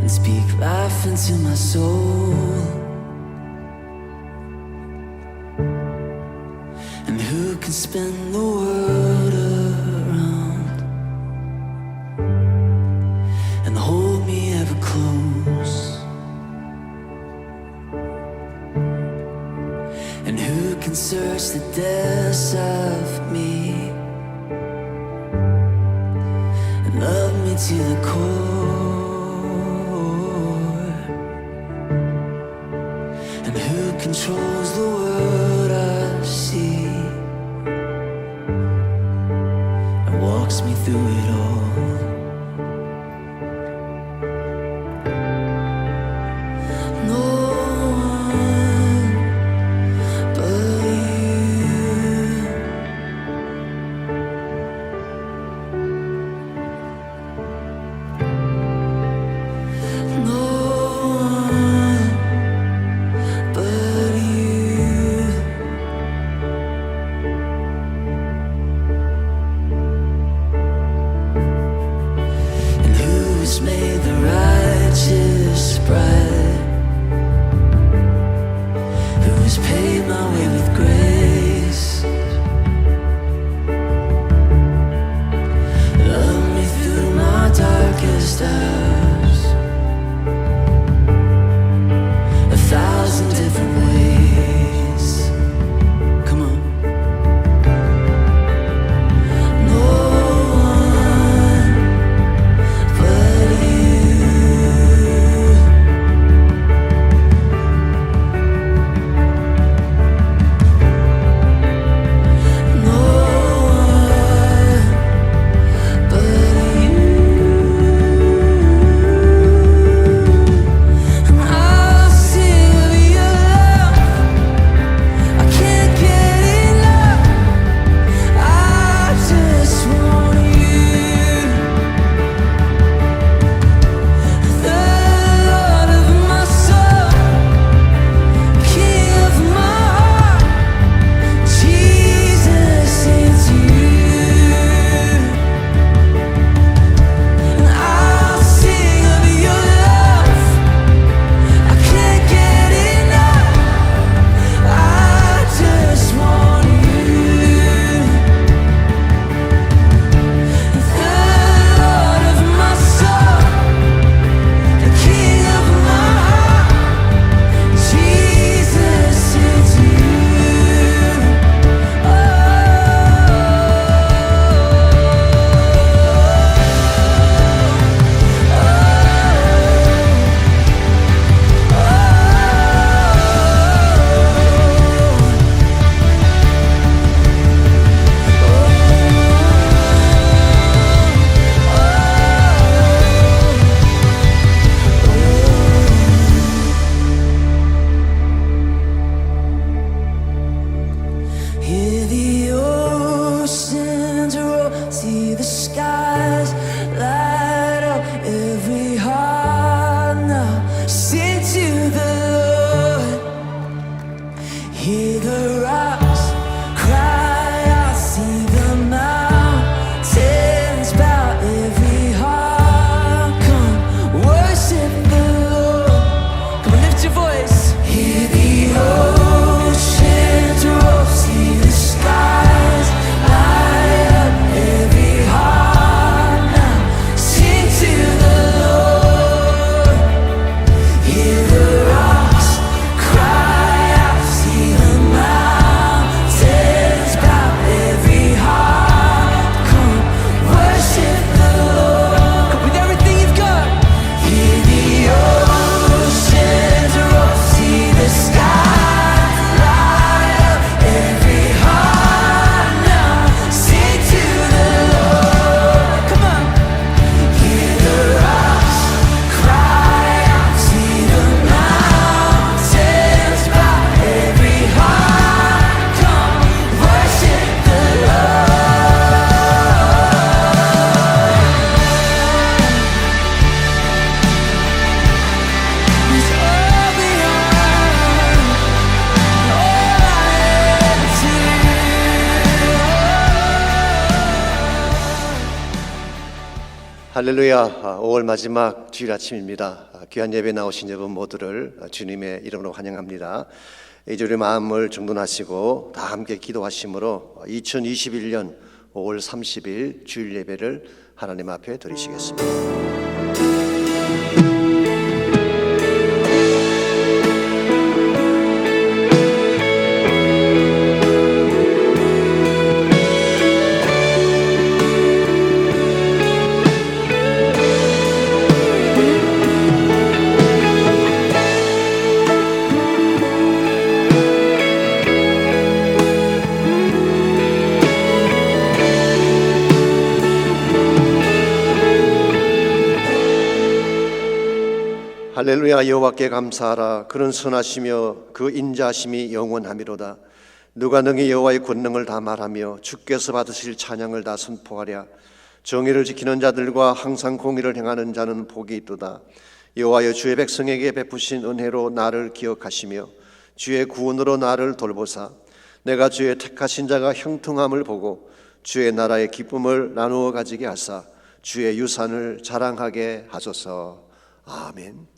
and speak life into my soul. And who can spin the world around and hold me ever close? And who can search the depths of me and love me to the core? And who controls the world I see and walks me through it all? No one but you. No one but you. 할렐루야. 5월 마지막 주일 아침입니다. 귀한 예배 나오신 여러분 모두를 주님의 이름으로 환영합니다. 이제 우리 마음을 정돈하시고 다 함께 기도하심으로 2021년 5월 30일 주일 예배를 하나님 앞에 드리시겠습니다. 할렐루야. 여호와께 감사하라. 그는 선하시며 그 인자하심이 영원하미로다. 누가 능히 여호와의 권능을 다 말하며 주께서 받으실 찬양을 다 선포하랴. 정의를 지키는 자들과 항상 공의를 행하는 자는 복이 있도다. 여호와여, 주의 백성에게 베푸신 은혜로 나를 기억하시며 주의 구원으로 나를 돌보사 내가 주의 택하신 자가 형통함을 보고 주의 나라의 기쁨을 나누어 가지게 하사 주의 유산을 자랑하게 하소서. 아멘.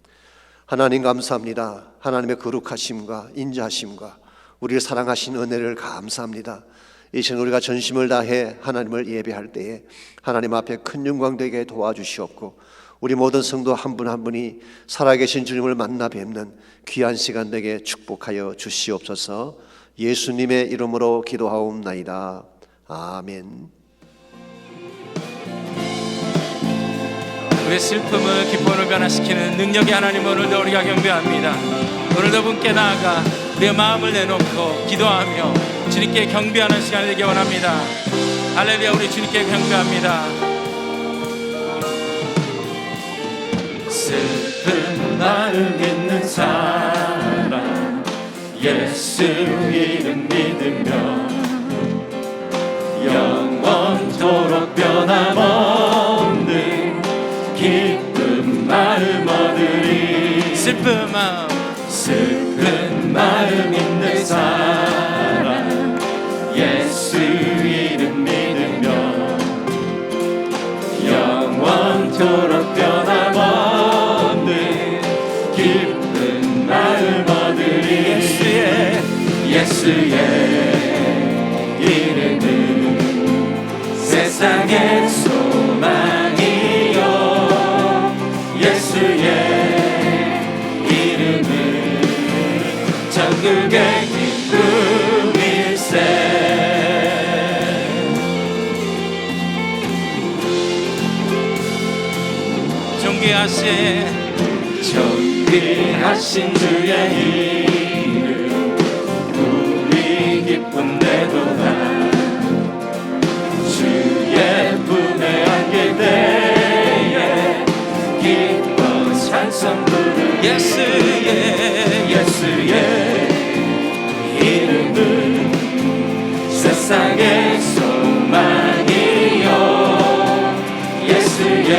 하나님 감사합니다. 하나님의 거룩하심과 인자하심과 우리를 사랑하신 은혜를 감사합니다. 이 시간 우리가 전심을 다해 하나님을 예배할 때에 하나님 앞에 큰 영광 되게 도와주시옵고 우리 모든 성도 한 분 한 분이 살아계신 주님을 만나 뵙는 귀한 시간 되게 축복하여 주시옵소서. 예수님의 이름으로 기도하옵나이다. 아멘. 우리의 슬픔을 기쁨으로 변화시키는 능력의 하나님, 오늘도 우리가 경배합니다. 오늘도 분께 나아가 우리의 마음을 내놓고 기도하며 주님께 경배하는 시간을 되기 원합니다. 할렐루야. 우리 주님께 경배합니다. 슬픈 마음 있는 사람 예수 이름 믿으며 영원토록 변함없는 기쁜 마음 얻으리. 슬픈 마음 있는 사람 예수 이름 믿으며 영원토록 변함없는 기쁜 마음 얻으리. 예수의 이름은 세상의 소망이요 예수의 이름은 천국의 기쁨일세. 존귀하신 주의 이름 우리 기쁨되도다. 주의 품에 안길 때에 기뻐 찬송 부르. 예수의 이름은 세상의 소망이요 예수의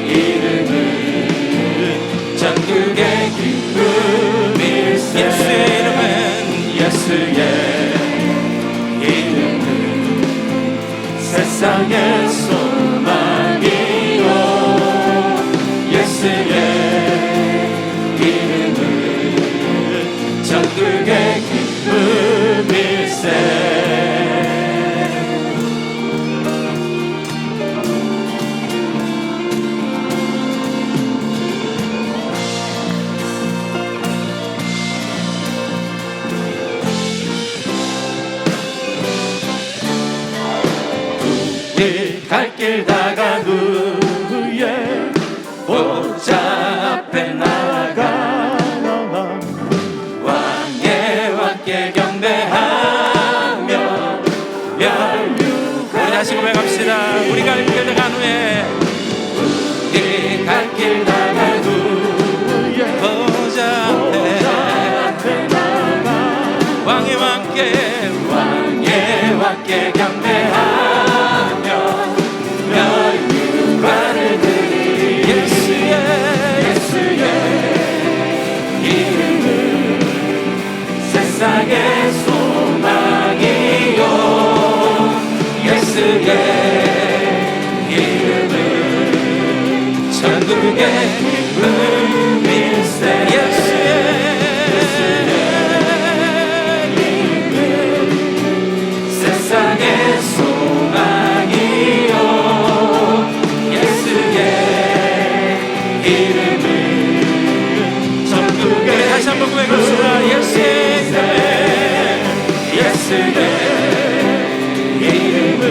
이름은 전국의 기쁨일세. 예수의 이름은 세상의 소망이요 예수의 이름은 전국의 기쁨일세. 갈 길 다간 후에 보좌 앞에 나아가 왕께 경배하며 멸류관. 우리 다시 고백합시다. 우리 갈 길 다간 후에 보좌 앞에 나아가 왕의 왕께 경배하며 멸류관 기쁨일세. 세상의 소망이요 예수의 이름을 전국에 다시 한번 고백합시다. 예수의 이름을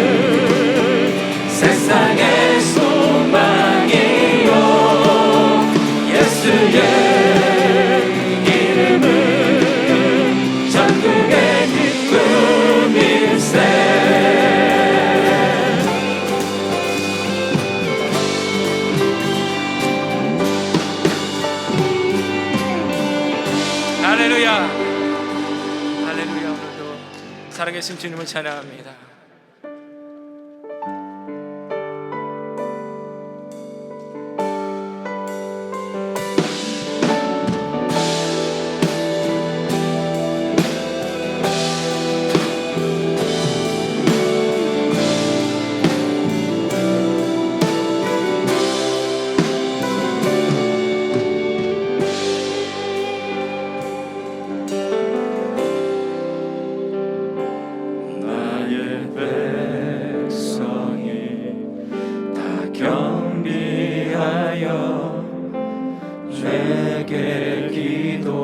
세상의 소망이요 예수의 이름을 전국의 기쁨일세. 할렐루야, 할렐루야. 오늘도 살아계신 주님을 찬양합니다. 내게 기도하며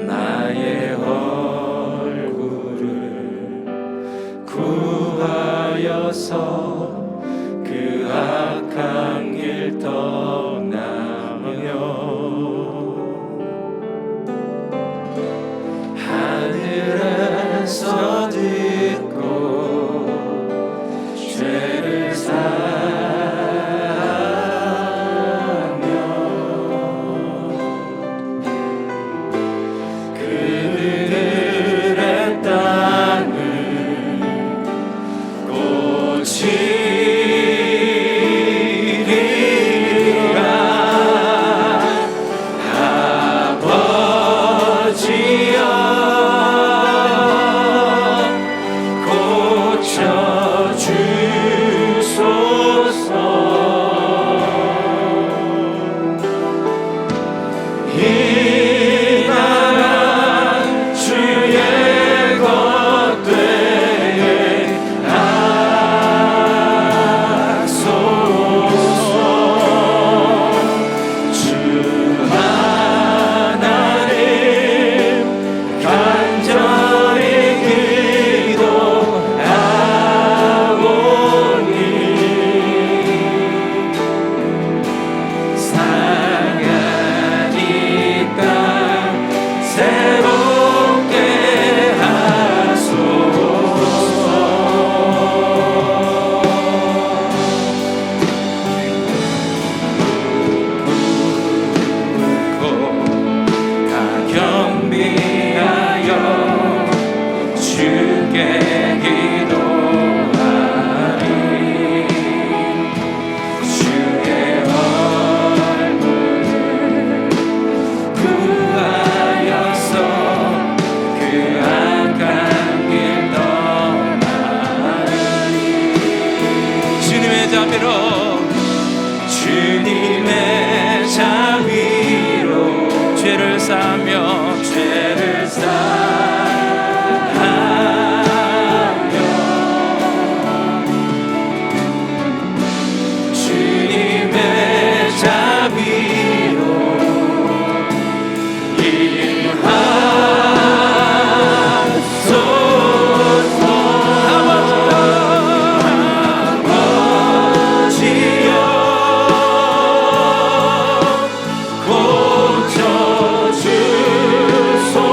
나의 얼굴을 구하여서 그 악한 길 떠나며 하늘에서 듣고 죄를 주님의 자비로 죄를 사며 죄를 사하며 주님의 자비로 고쳐주소서.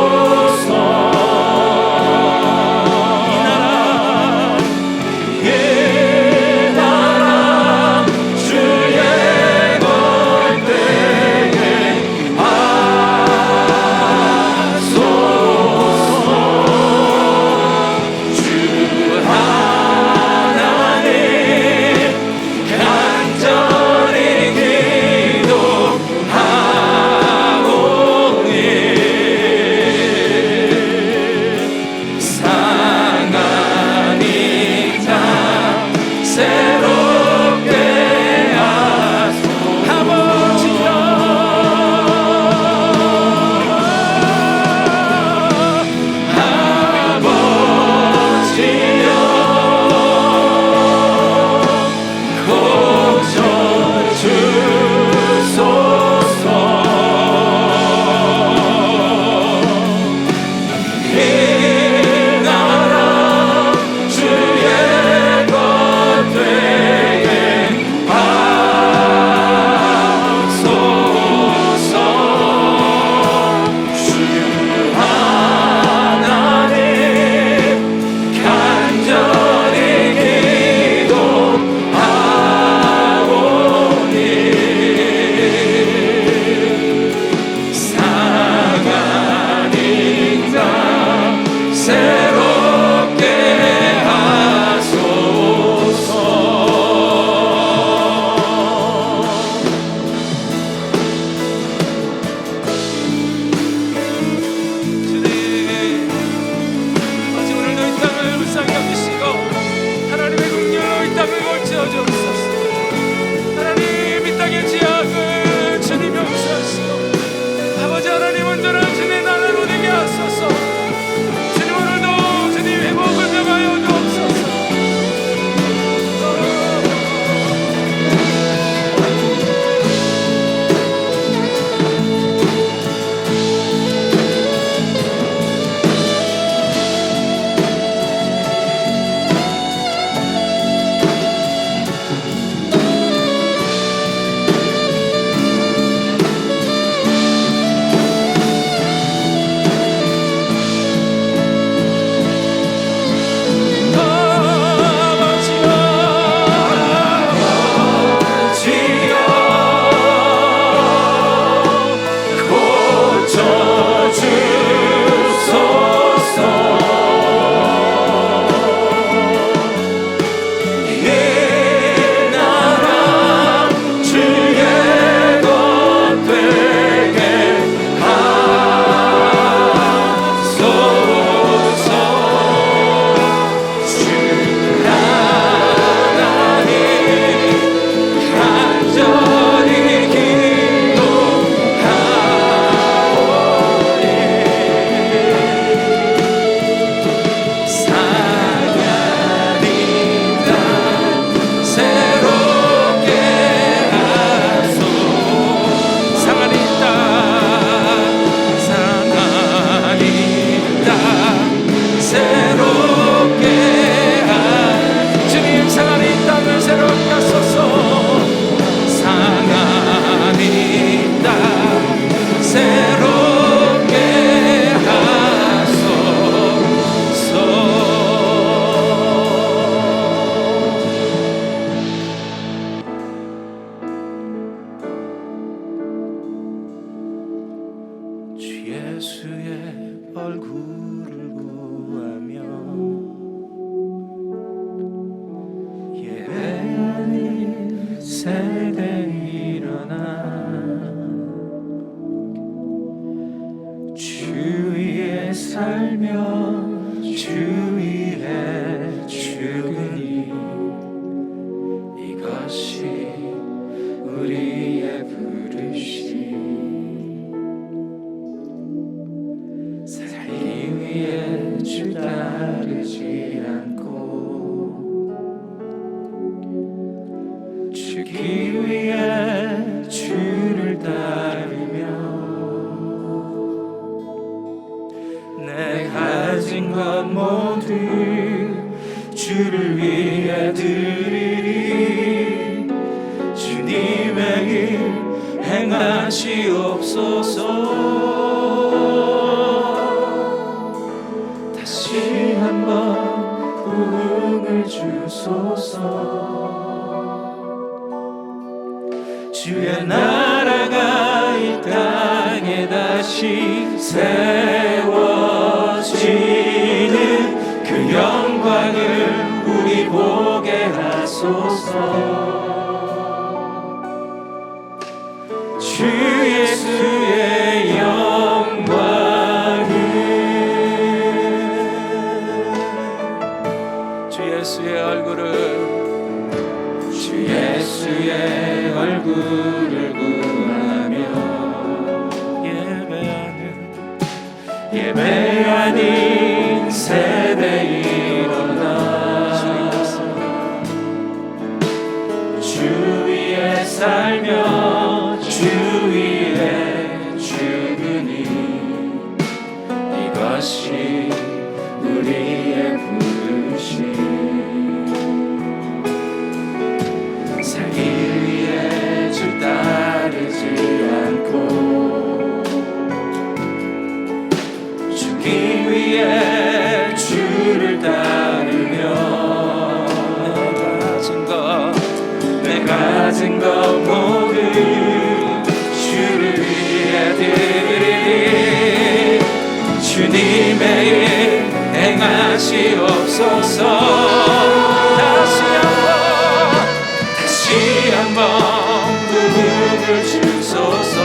예수의 얼굴을 구하며 예배하는 세대 일어나 주 위에 살며 주 위에 죽으니 이것이 우리의 부르심 살기 위해 주 따르지 않고 죽기 위해 주를 따르며 내 가진 것 모두 주를 위해 드리리 주님의 일 행하시옵소서 다시 한번 부흥을 주소서 주의 나라가 이 땅에 다시 세워지는 그 영광을 우리 보게 하소서 주 예수의 영광을 주 예수의 얼굴을 주 예수의 얼굴을 구하며 예배하는 세대 일어나 주 위에 살며 주 위에 죽으니 이것이 우리의 부르심 살기 위해 주 따르지 않고 죽기 위해 주를 따르며 내 가진 것 모두 주를 위해 드리리 주님의 일 행하시옵소서 다시 한번 부흥을 주소서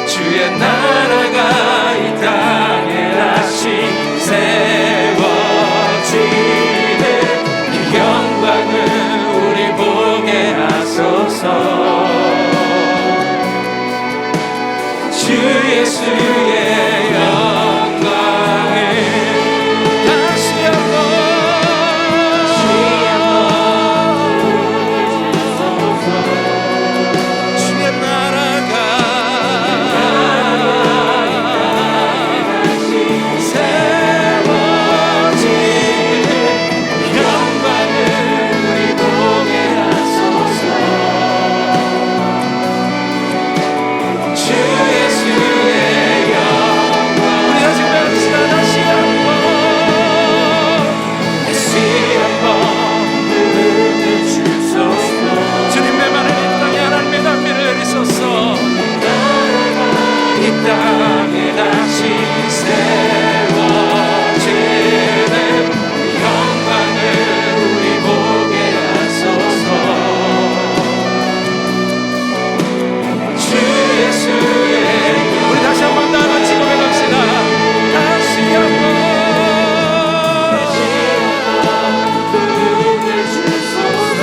주의 나라가 이 땅에 다시 세워지는 그 영광을 우리 보게 하소서 주 예수의 영광을 다시 한번 주의 나라가 땅에 다시 세워지는 영광을 우리 보게 하소서 주 예수의 우리 다시 한번 다 같이 고백합시다 다시 한번 부흥을 주소서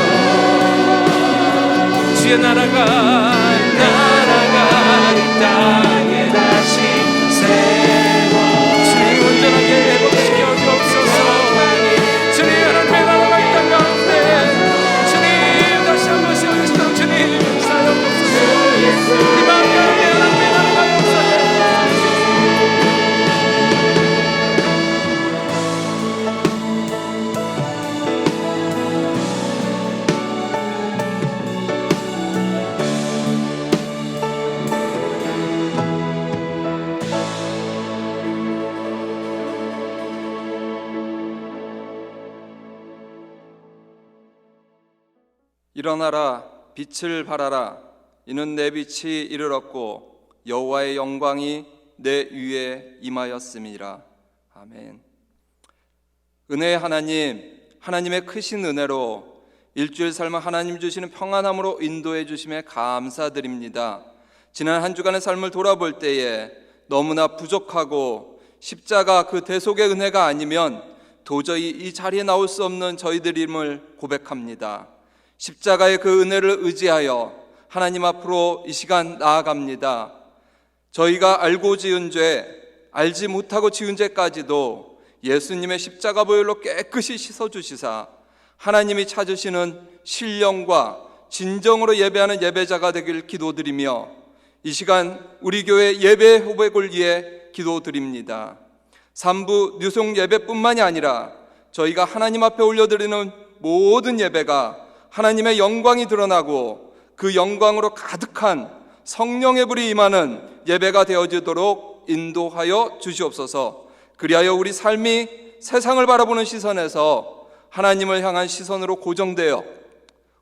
주의 나라가 이 땅에 다시 주님 온전하게 회복시켜 주옵소서 주님 하나님의 나라가 이 땅 가운데 주님 다시 한번 세워주시도록 주님 사용하옵소서 우리 마음 가운데 하나님의 나라가 역사해 일어나라 빛을 발하라 이는 내 빛이 이르렀고 여호와의 영광이 내 위에 임하였음이라. 아멘. 은혜의 하나님, 하나님의 크신 은혜로 일주일 삶을 하나님 주시는 평안함으로 인도해 주심에 감사드립니다. 지난 한 주간의 삶을 돌아볼 때에 너무나 부족하고 십자가 그 대속의 은혜가 아니면 도저히 이 자리에 나올 수 없는 저희들임을 고백합니다. 십자가의 그 은혜를 의지하여 하나님 앞으로 이 시간 나아갑니다. 저희가 알고 지은 죄, 알지 못하고 지은 죄까지도 예수님의 십자가 보혈로 깨끗이 씻어주시사 하나님이 찾으시는 신령과 진정으로 예배하는 예배자가 되길 기도드리며 이 시간 우리 교회 예배 후백을 위해 기도드립니다. 3부 뉴송 예배뿐만이 아니라 저희가 하나님 앞에 올려드리는 모든 예배가 하나님의 영광이 드러나고 그 영광으로 가득한 성령의 불이 임하는 예배가 되어지도록 인도하여 주시옵소서. 그리하여 우리 삶이 세상을 바라보는 시선에서 하나님을 향한 시선으로 고정되어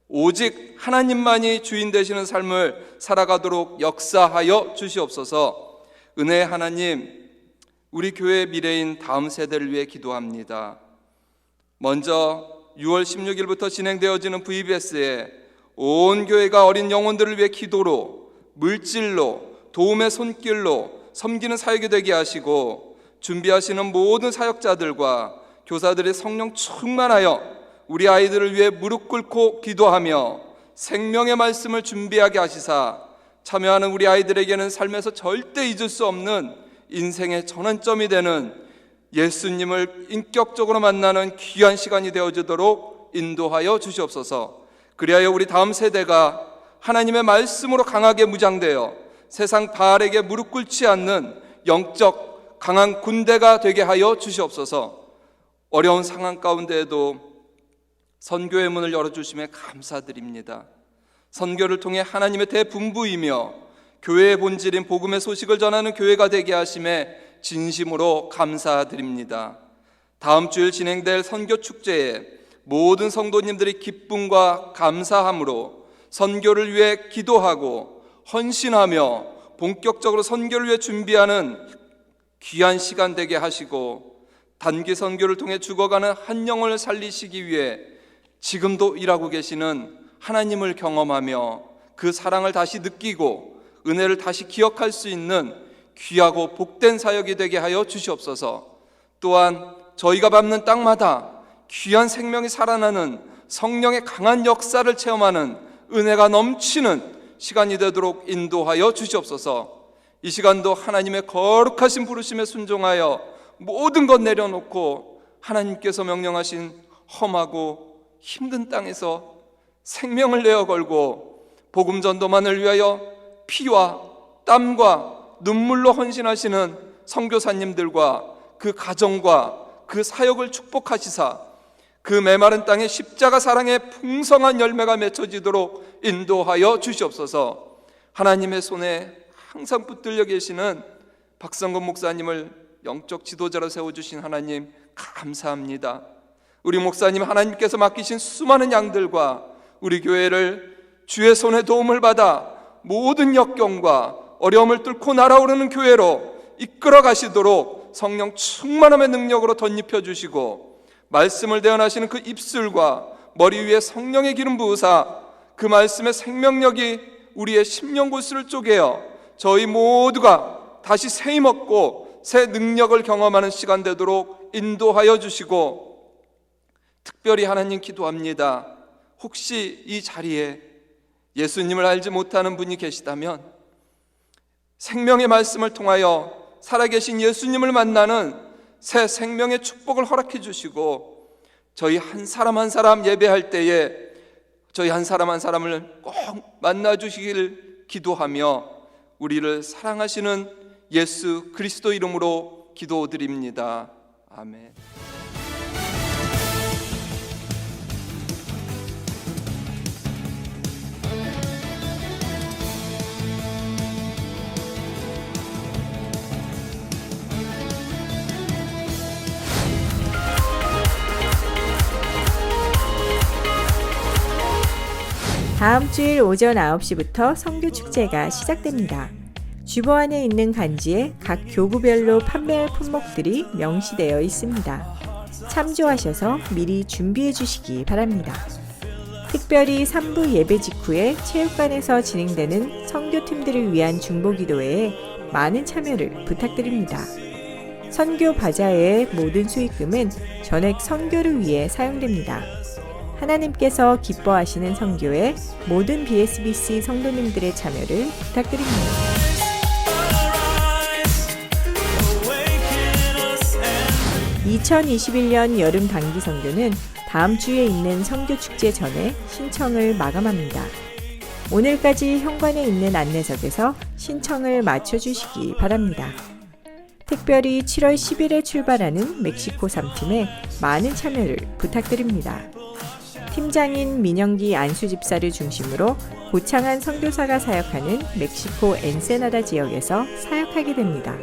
오직 하나님만이 주인 되시는 삶을 살아가도록 역사하여 주시옵소서. 은혜의 하나님, 우리 교회의 미래인 다음 세대를 위해 기도합니다. 먼저 6월 16일부터 진행되어지는 VBS에 온 교회가 어린 영혼들을 위해 기도로, 물질로, 도움의 손길로 섬기는 사역이 되게 하시고 준비하시는 모든 사역자들과 교사들의 성령 충만하여 우리 아이들을 위해 무릎 꿇고 기도하며 생명의 말씀을 준비하게 하시사 참여하는 우리 아이들에게는 삶에서 절대 잊을 수 없는 인생의 전환점이 되는 예수님을 인격적으로 만나는 귀한 시간이 되어지도록 인도하여 주시옵소서. 그리하여 우리 다음 세대가 하나님의 말씀으로 강하게 무장되어 세상 바알에게 무릎 꿇지 않는 영적 강한 군대가 되게 하여 주시옵소서. 어려운 상황 가운데에도 선교의 문을 열어주심에 감사드립니다. 선교를 통해 하나님의 대분부이며 교회의 본질인 복음의 소식을 전하는 교회가 되게 하심에 진심으로 감사드립니다. 다음 주일 진행될 선교 축제에 모든 성도님들이 기쁨과 감사함으로 선교를 위해 기도하고 헌신하며 본격적으로 선교를 위해 준비하는 귀한 시간 되게 하시고 단기 선교를 통해 죽어가는 한 영혼을 살리시기 위해 지금도 일하고 계시는 하나님을 경험하며 그 사랑을 다시 느끼고 은혜를 다시 기억할 수 있는 귀하고 복된 사역이 되게 하여 주시옵소서. 또한 저희가 밟는 땅마다 귀한 생명이 살아나는 성령의 강한 역사를 체험하는 은혜가 넘치는 시간이 되도록 인도하여 주시옵소서. 이 시간도 하나님의 거룩하신 부르심에 순종하여 모든 것 내려놓고 하나님께서 명령하신 험하고 힘든 땅에서 생명을 내어 걸고 복음 전도만을 위하여 피와 땀과 눈물로 헌신하시는 선교사님들과 그 가정과 그 사역을 축복하시사 그 메마른 땅에 십자가 사랑의 풍성한 열매가 맺혀지도록 인도하여 주시옵소서. 하나님의 손에 항상 붙들려 계시는 박성건 목사님을 영적 지도자로 세워주신 하나님 감사합니다. 우리 목사님 하나님께서 맡기신 수많은 양들과 우리 교회를 주의 손에 도움을 받아 모든 역경과 어려움을 뚫고 날아오르는 교회로 이끌어 가시도록 성령 충만함의 능력으로 덧입혀 주시고 말씀을 대언하시는 그 입술과 머리 위에 성령의 기름 부으사 그 말씀의 생명력이 우리의 심령골수를 쪼개어 저희 모두가 다시 새 힘 얻고 새 능력을 경험하는 시간 되도록 인도하여 주시고 특별히 하나님 기도합니다. 혹시 이 자리에 예수님을 알지 못하는 분이 계시다면 생명의 말씀을 통하여 살아계신 예수님을 만나는 새 생명의 축복을 허락해 주시고 저희 한 사람 한 사람 예배할 때에 저희 한 사람 한 사람을 꼭 만나 주시기를 기도하며 우리를 사랑하시는 예수 그리스도 이름으로 기도드립니다. 아멘. 다음 주일 오전 9시부터 선교 축제가 시작됩니다. 주보 안에 있는 간지에 각 교구별로 판매할 품목들이 명시되어 있습니다. 참조하셔서 미리 준비해 주시기 바랍니다. 특별히 3부 예배 직후에 체육관에서 진행되는 선교팀들을 위한 중보기도회에 많은 참여를 부탁드립니다. 선교 바자회의 모든 수익금은 전액 선교를 위해 사용됩니다. 하나님께서 기뻐하시는 선교에 모든 BSBC 성도님들의 참여를 부탁드립니다. 2021년 여름 단기 선교는 다음 주에 있는 선교축제 전에 신청을 마감합니다. 오늘까지 현관에 있는 안내석에서 신청을 마쳐주시기 바랍니다. 특별히 7월 10일에 출발하는 멕시코 3팀에 많은 참여를 부탁드립니다. 팀장인 민영기 안수집사를 중심으로 고창한 선교사가 사역하는 멕시코 엔세나다 지역에서 사역하게 됩니다.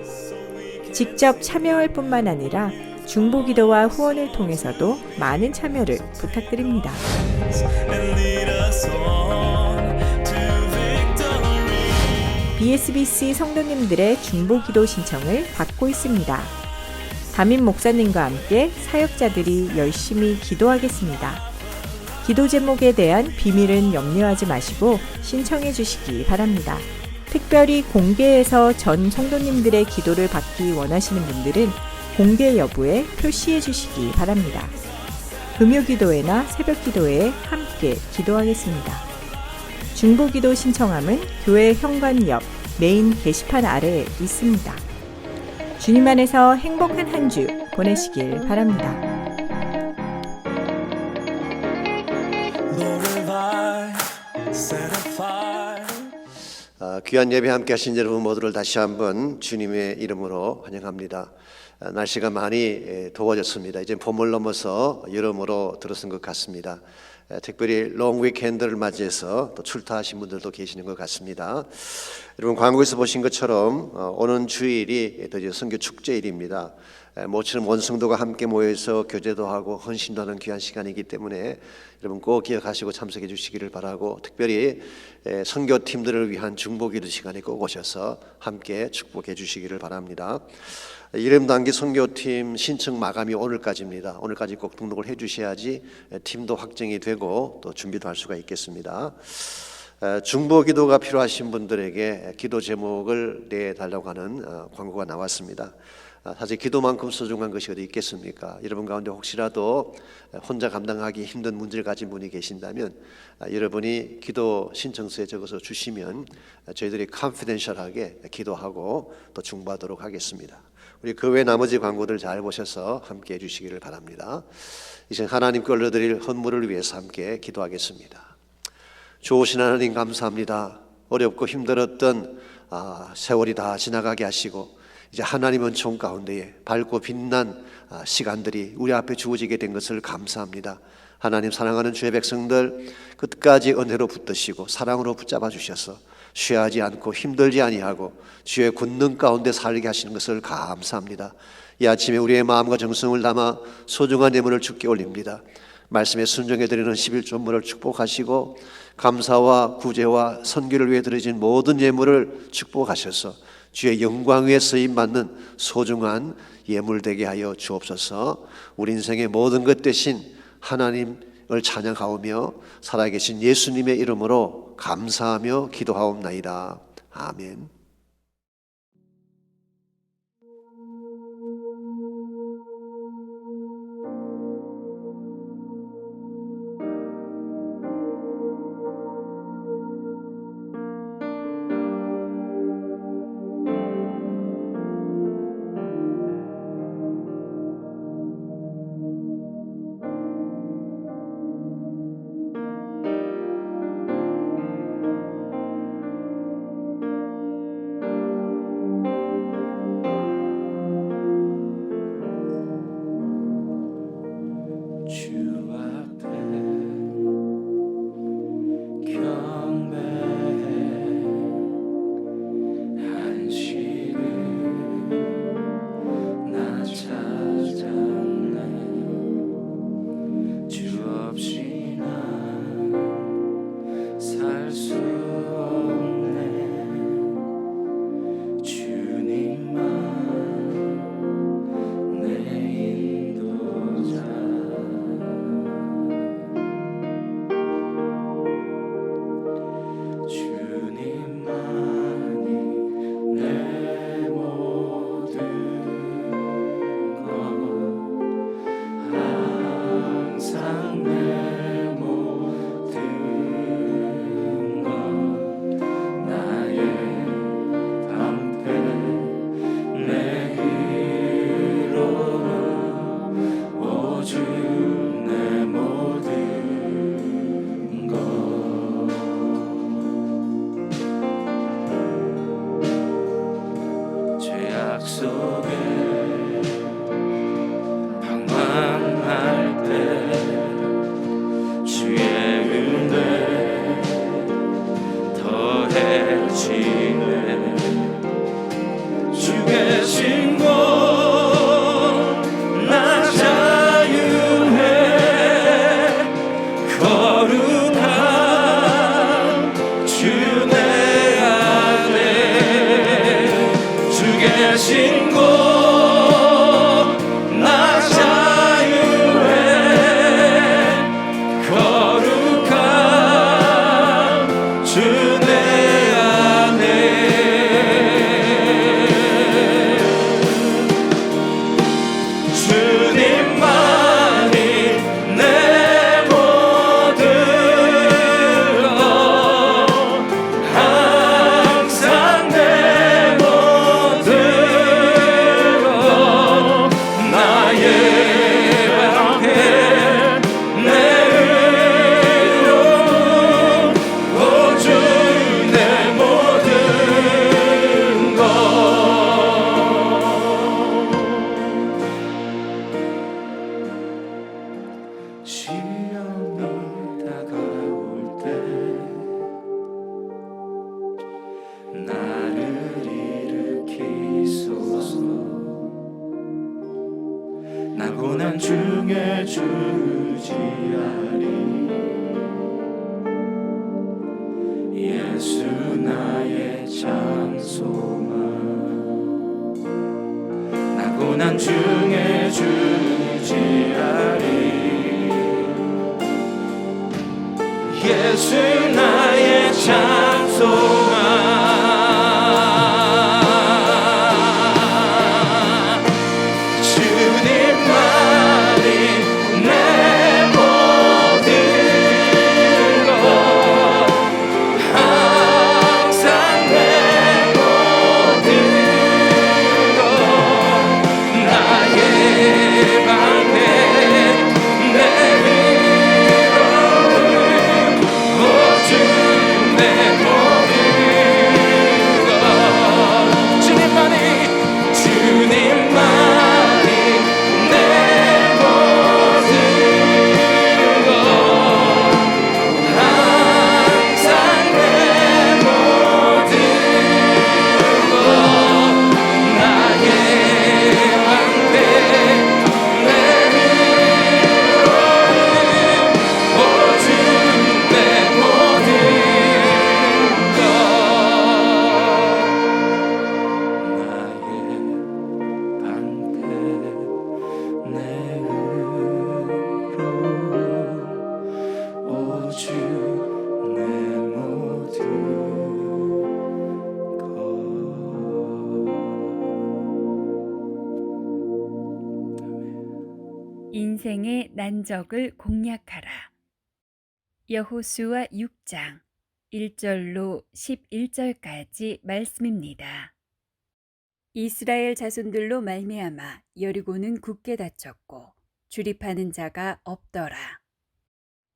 직접 참여할 뿐만 아니라 중보기도와 후원을 통해서도 많은 참여를 부탁드립니다. BSBC 성도님들의 중보기도 신청을 받고 있습니다. 담임 목사님과 함께 사역자들이 열심히 기도하겠습니다. 기도 제목에 대한 비밀은 염려하지 마시고 신청해 주시기 바랍니다. 특별히 공개해서 전 성도님들의 기도를 받기 원하시는 분들은 공개 여부에 표시해 주시기 바랍니다. 금요기도회나 새벽기도회에 함께 기도하겠습니다. 중보기도 신청함은 교회 현관 옆 메인 게시판 아래에 있습니다. 주님 안에서 행복한 한 주 보내시길 바랍니다. 귀한 예배 함께 하신 여러분 모두를 다시 한번 주님의 이름으로 환영합니다. 날씨가 많이 더워졌습니다. 이제 봄을 넘어서 여름으로 들어선 것 같습니다. 특별히 롱 위켄드를 맞이해서 또 출타하신 분들도 계시는 것 같습니다. 여러분 광고에서 보신 것처럼 오는 주일이 드디어 선교 축제일입니다. 모처럼 원성도가 함께 모여서 교제도 하고 헌신도 하는 귀한 시간이기 때문에 여러분 꼭 기억하시고 참석해 주시기를 바라고, 특별히 선교팀들을 위한 중보기도 시간에 꼭 오셔서 함께 축복해 주시기를 바랍니다. 이름 단기 선교팀 신청 마감이 오늘까지입니다. 오늘까지 꼭 등록을 해 주셔야지 팀도 확정이 되고 또 준비도 할 수가 있겠습니다. 중보기도가 필요하신 분들에게 기도 제목을 내달라고 하는 광고가 나왔습니다. 사실 기도만큼 소중한 것이 어디 있겠습니까? 여러분 가운데 혹시라도 혼자 감당하기 힘든 문제를 가진 분이 계신다면 여러분이 기도 신청서에 적어서 주시면 저희들이 컨피덴셜하게 기도하고 또 중보하도록 하겠습니다. 우리 그 외 나머지 광고들 잘 보셔서 함께 해주시기를 바랍니다. 이제 하나님께 올려드릴 헌물을 위해서 함께 기도하겠습니다. 좋으신 하나님 감사합니다. 어렵고 힘들었던 세월이 다 지나가게 하시고 이제 하나님 은총 가운데에 밝고 빛난 시간들이 우리 앞에 주어지게 된 것을 감사합니다. 하나님 사랑하는 주의 백성들 끝까지 은혜로 붙드시고 사랑으로 붙잡아 주셔서 쉬하지 않고 힘들지 아니하고 주의 권능 가운데 살게 하시는 것을 감사합니다. 이 아침에 우리의 마음과 정성을 담아 소중한 예물을 주께 올립니다. 말씀에 순종해 드리는 11조물을 축복하시고 감사와 구제와 선교를 위해 드려진 모든 예물을 축복하셔서 주의 영광 위에 쓰임받는 소중한 예물 되게 하여 주옵소서. 우리 인생의 모든 것 대신 하나님을 찬양하오며 살아계신 예수님의 이름으로 감사하며 기도하옵나이다. 아멘. 주지하리. 예수 나의 참 소망. 나 고난 중에 주지하리. 예수 나의 참 소망. 인생의 난적을 공략하라. 여호수아 6장 1절로 11절까지 말씀입니다. 이스라엘 자손들로 말미암아 여리고는 굳게 닫혔고 출입하는 자가 없더라.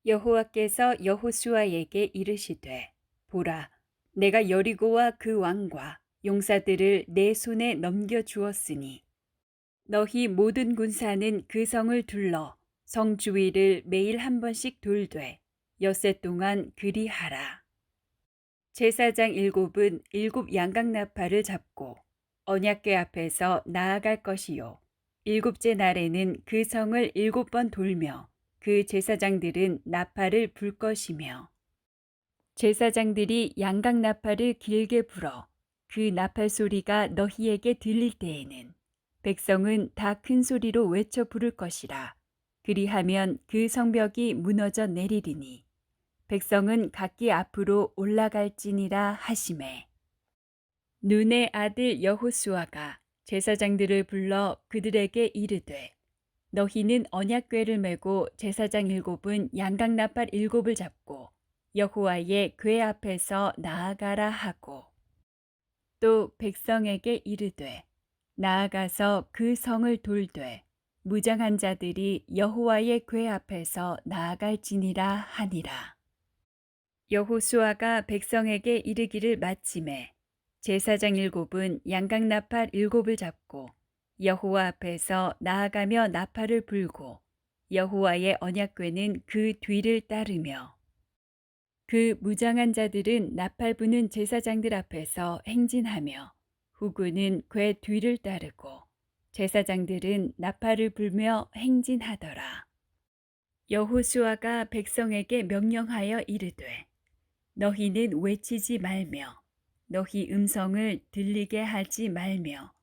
여호와께서 여호수아에게 이르시되 보라, 내가 여리고와 그 왕과 용사들을 내 손에 넘겨 주었으니 너희 모든 군사는 그 성을 둘러 성 주위를 매일 한 번씩 돌되 엿새 동안 그리하라. 제사장 7은 7 양각나팔을 잡고 언약궤 앞에서 나아갈 것이요 7째 날에는 그 성을 7번 돌며 그 제사장들은 나팔을 불 것이며 제사장들이 양각나팔을 길게 불어 그 나팔 소리가 너희에게 들릴 때에는 백성은 다 큰 소리로 외쳐 부를 것이라. 그리하면 그 성벽이 무너져 내리리니 백성은 각기 앞으로 올라갈지니라 하시매. 눈의 아들 여호수아가 제사장들을 불러 그들에게 이르되 너희는 언약궤를 메고 제사장 7은 양각나팔 7을 잡고 여호와의 궤 앞에서 나아가라 하고 또 백성에게 이르되 나아가서 그 성을 돌되 무장한 자들이 여호와의 궤 앞에서 나아갈지니라 하니라. 여호수아가 백성에게 이르기를 마치매 제사장 7은 양각나팔 7을 잡고 여호와 앞에서 나아가며 나팔을 불고 여호와의 언약궤는 그 뒤를 따르며 그 무장한 자들은 나팔 부는 제사장들 앞에서 행진하며 후군은 궤 뒤를 따르고 제사장들은 나팔을 불며 행진하더라. 여호수아가 백성에게 명령하여 이르되 너희는 외치지 말며 너희 음성을 들리게 하지 말며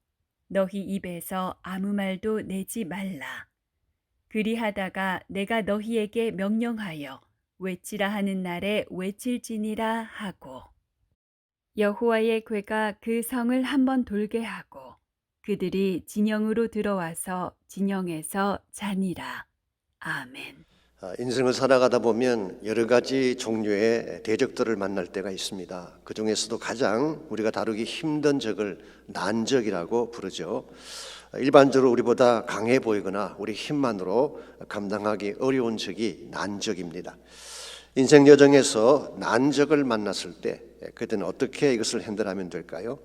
너희 입에서 아무 말도 내지 말라. 그리하다가 내가 너희에게 명령하여 외치라 하는 날에 외칠지니라 하고 여호와의 궤가 그 성을 한번 돌게 하고 그들이 진영으로 들어와서 진영에서 자니라. 아멘. 인생을 살아가다 보면 여러 가지 종류의 대적들을 만날 때가 있습니다. 그 중에서도 가장 우리가 다루기 힘든 적을 난적이라고 부르죠. 일반적으로 우리보다 강해 보이거나 우리 힘만으로 감당하기 어려운 적이 난적입니다. 인생 여정에서 난적을 만났을 때 그때는 어떻게 이것을 핸들하면 될까요?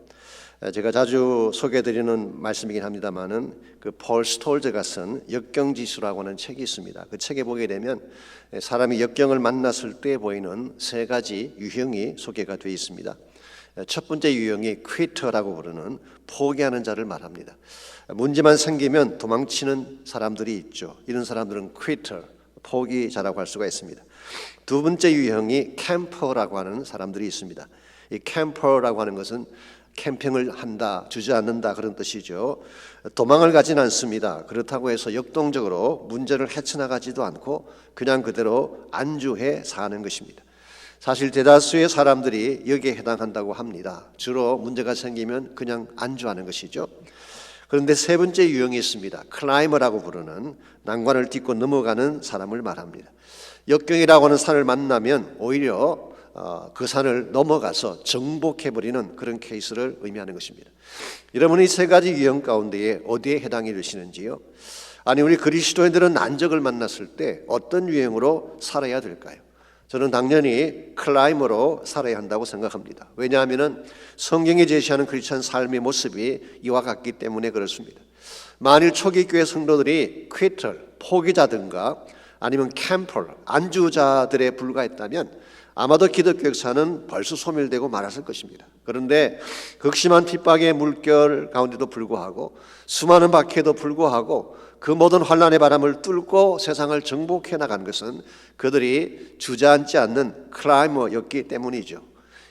제가 자주 소개해드리는 말씀이긴 합니다만은 그 폴 스톨즈가 쓴 역경지수라고 하는 책이 있습니다. 그 책에 보게 되면 사람이 역경을 만났을 때 보이는 3가지 유형이 소개가 되어 있습니다. 첫 번째 유형이 퀴터라고 부르는 포기하는 자를 말합니다. 문제만 생기면 도망치는 사람들이 있죠. 이런 사람들은 quitter, 포기자라고 할 수가 있습니다. 두 번째 유형이 캠퍼라고 하는 사람들이 있습니다. 이 캠퍼라고 하는 것은 캠핑을 한다, 주저앉는다 그런 뜻이죠. 도망을 가진 않습니다. 그렇다고 해서 역동적으로 문제를 헤쳐나가지도 않고 그냥 그대로 안주해 사는 것입니다. 사실 대다수의 사람들이 여기에 해당한다고 합니다. 주로 문제가 생기면 그냥 안주하는 것이죠. 그런데 세 번째 유형이 있습니다. 클라이머라고 부르는 난관을 딛고 넘어가는 사람을 말합니다. 역경이라고 하는 산을 만나면 오히려 그 산을 넘어가서 정복해버리는 그런 케이스를 의미하는 것입니다. 여러분, 이 세 가지 유형 가운데에 어디에 해당이 되시는지요? 아니, 우리 그리스도인들은 난적을 만났을 때 어떤 유형으로 살아야 될까요? 저는 당연히 클라이머로 살아야 한다고 생각합니다. 왜냐하면 성경이 제시하는 크리스찬 삶의 모습이 이와 같기 때문에 그렇습니다. 만일 초기 교회 성도들이 퀴터, 포기자든가 아니면 캠퍼, 안주자들에 불과했다면 아마도 기독교 역사는 벌써 소멸되고 말았을 것입니다. 그런데 극심한 핍박의 물결 가운데도 불구하고 수많은 박해도 불구하고 그 모든 환난의 바람을 뚫고 세상을 정복해 나간 것은 그들이 주저앉지 않는 클라이머였기 때문이죠.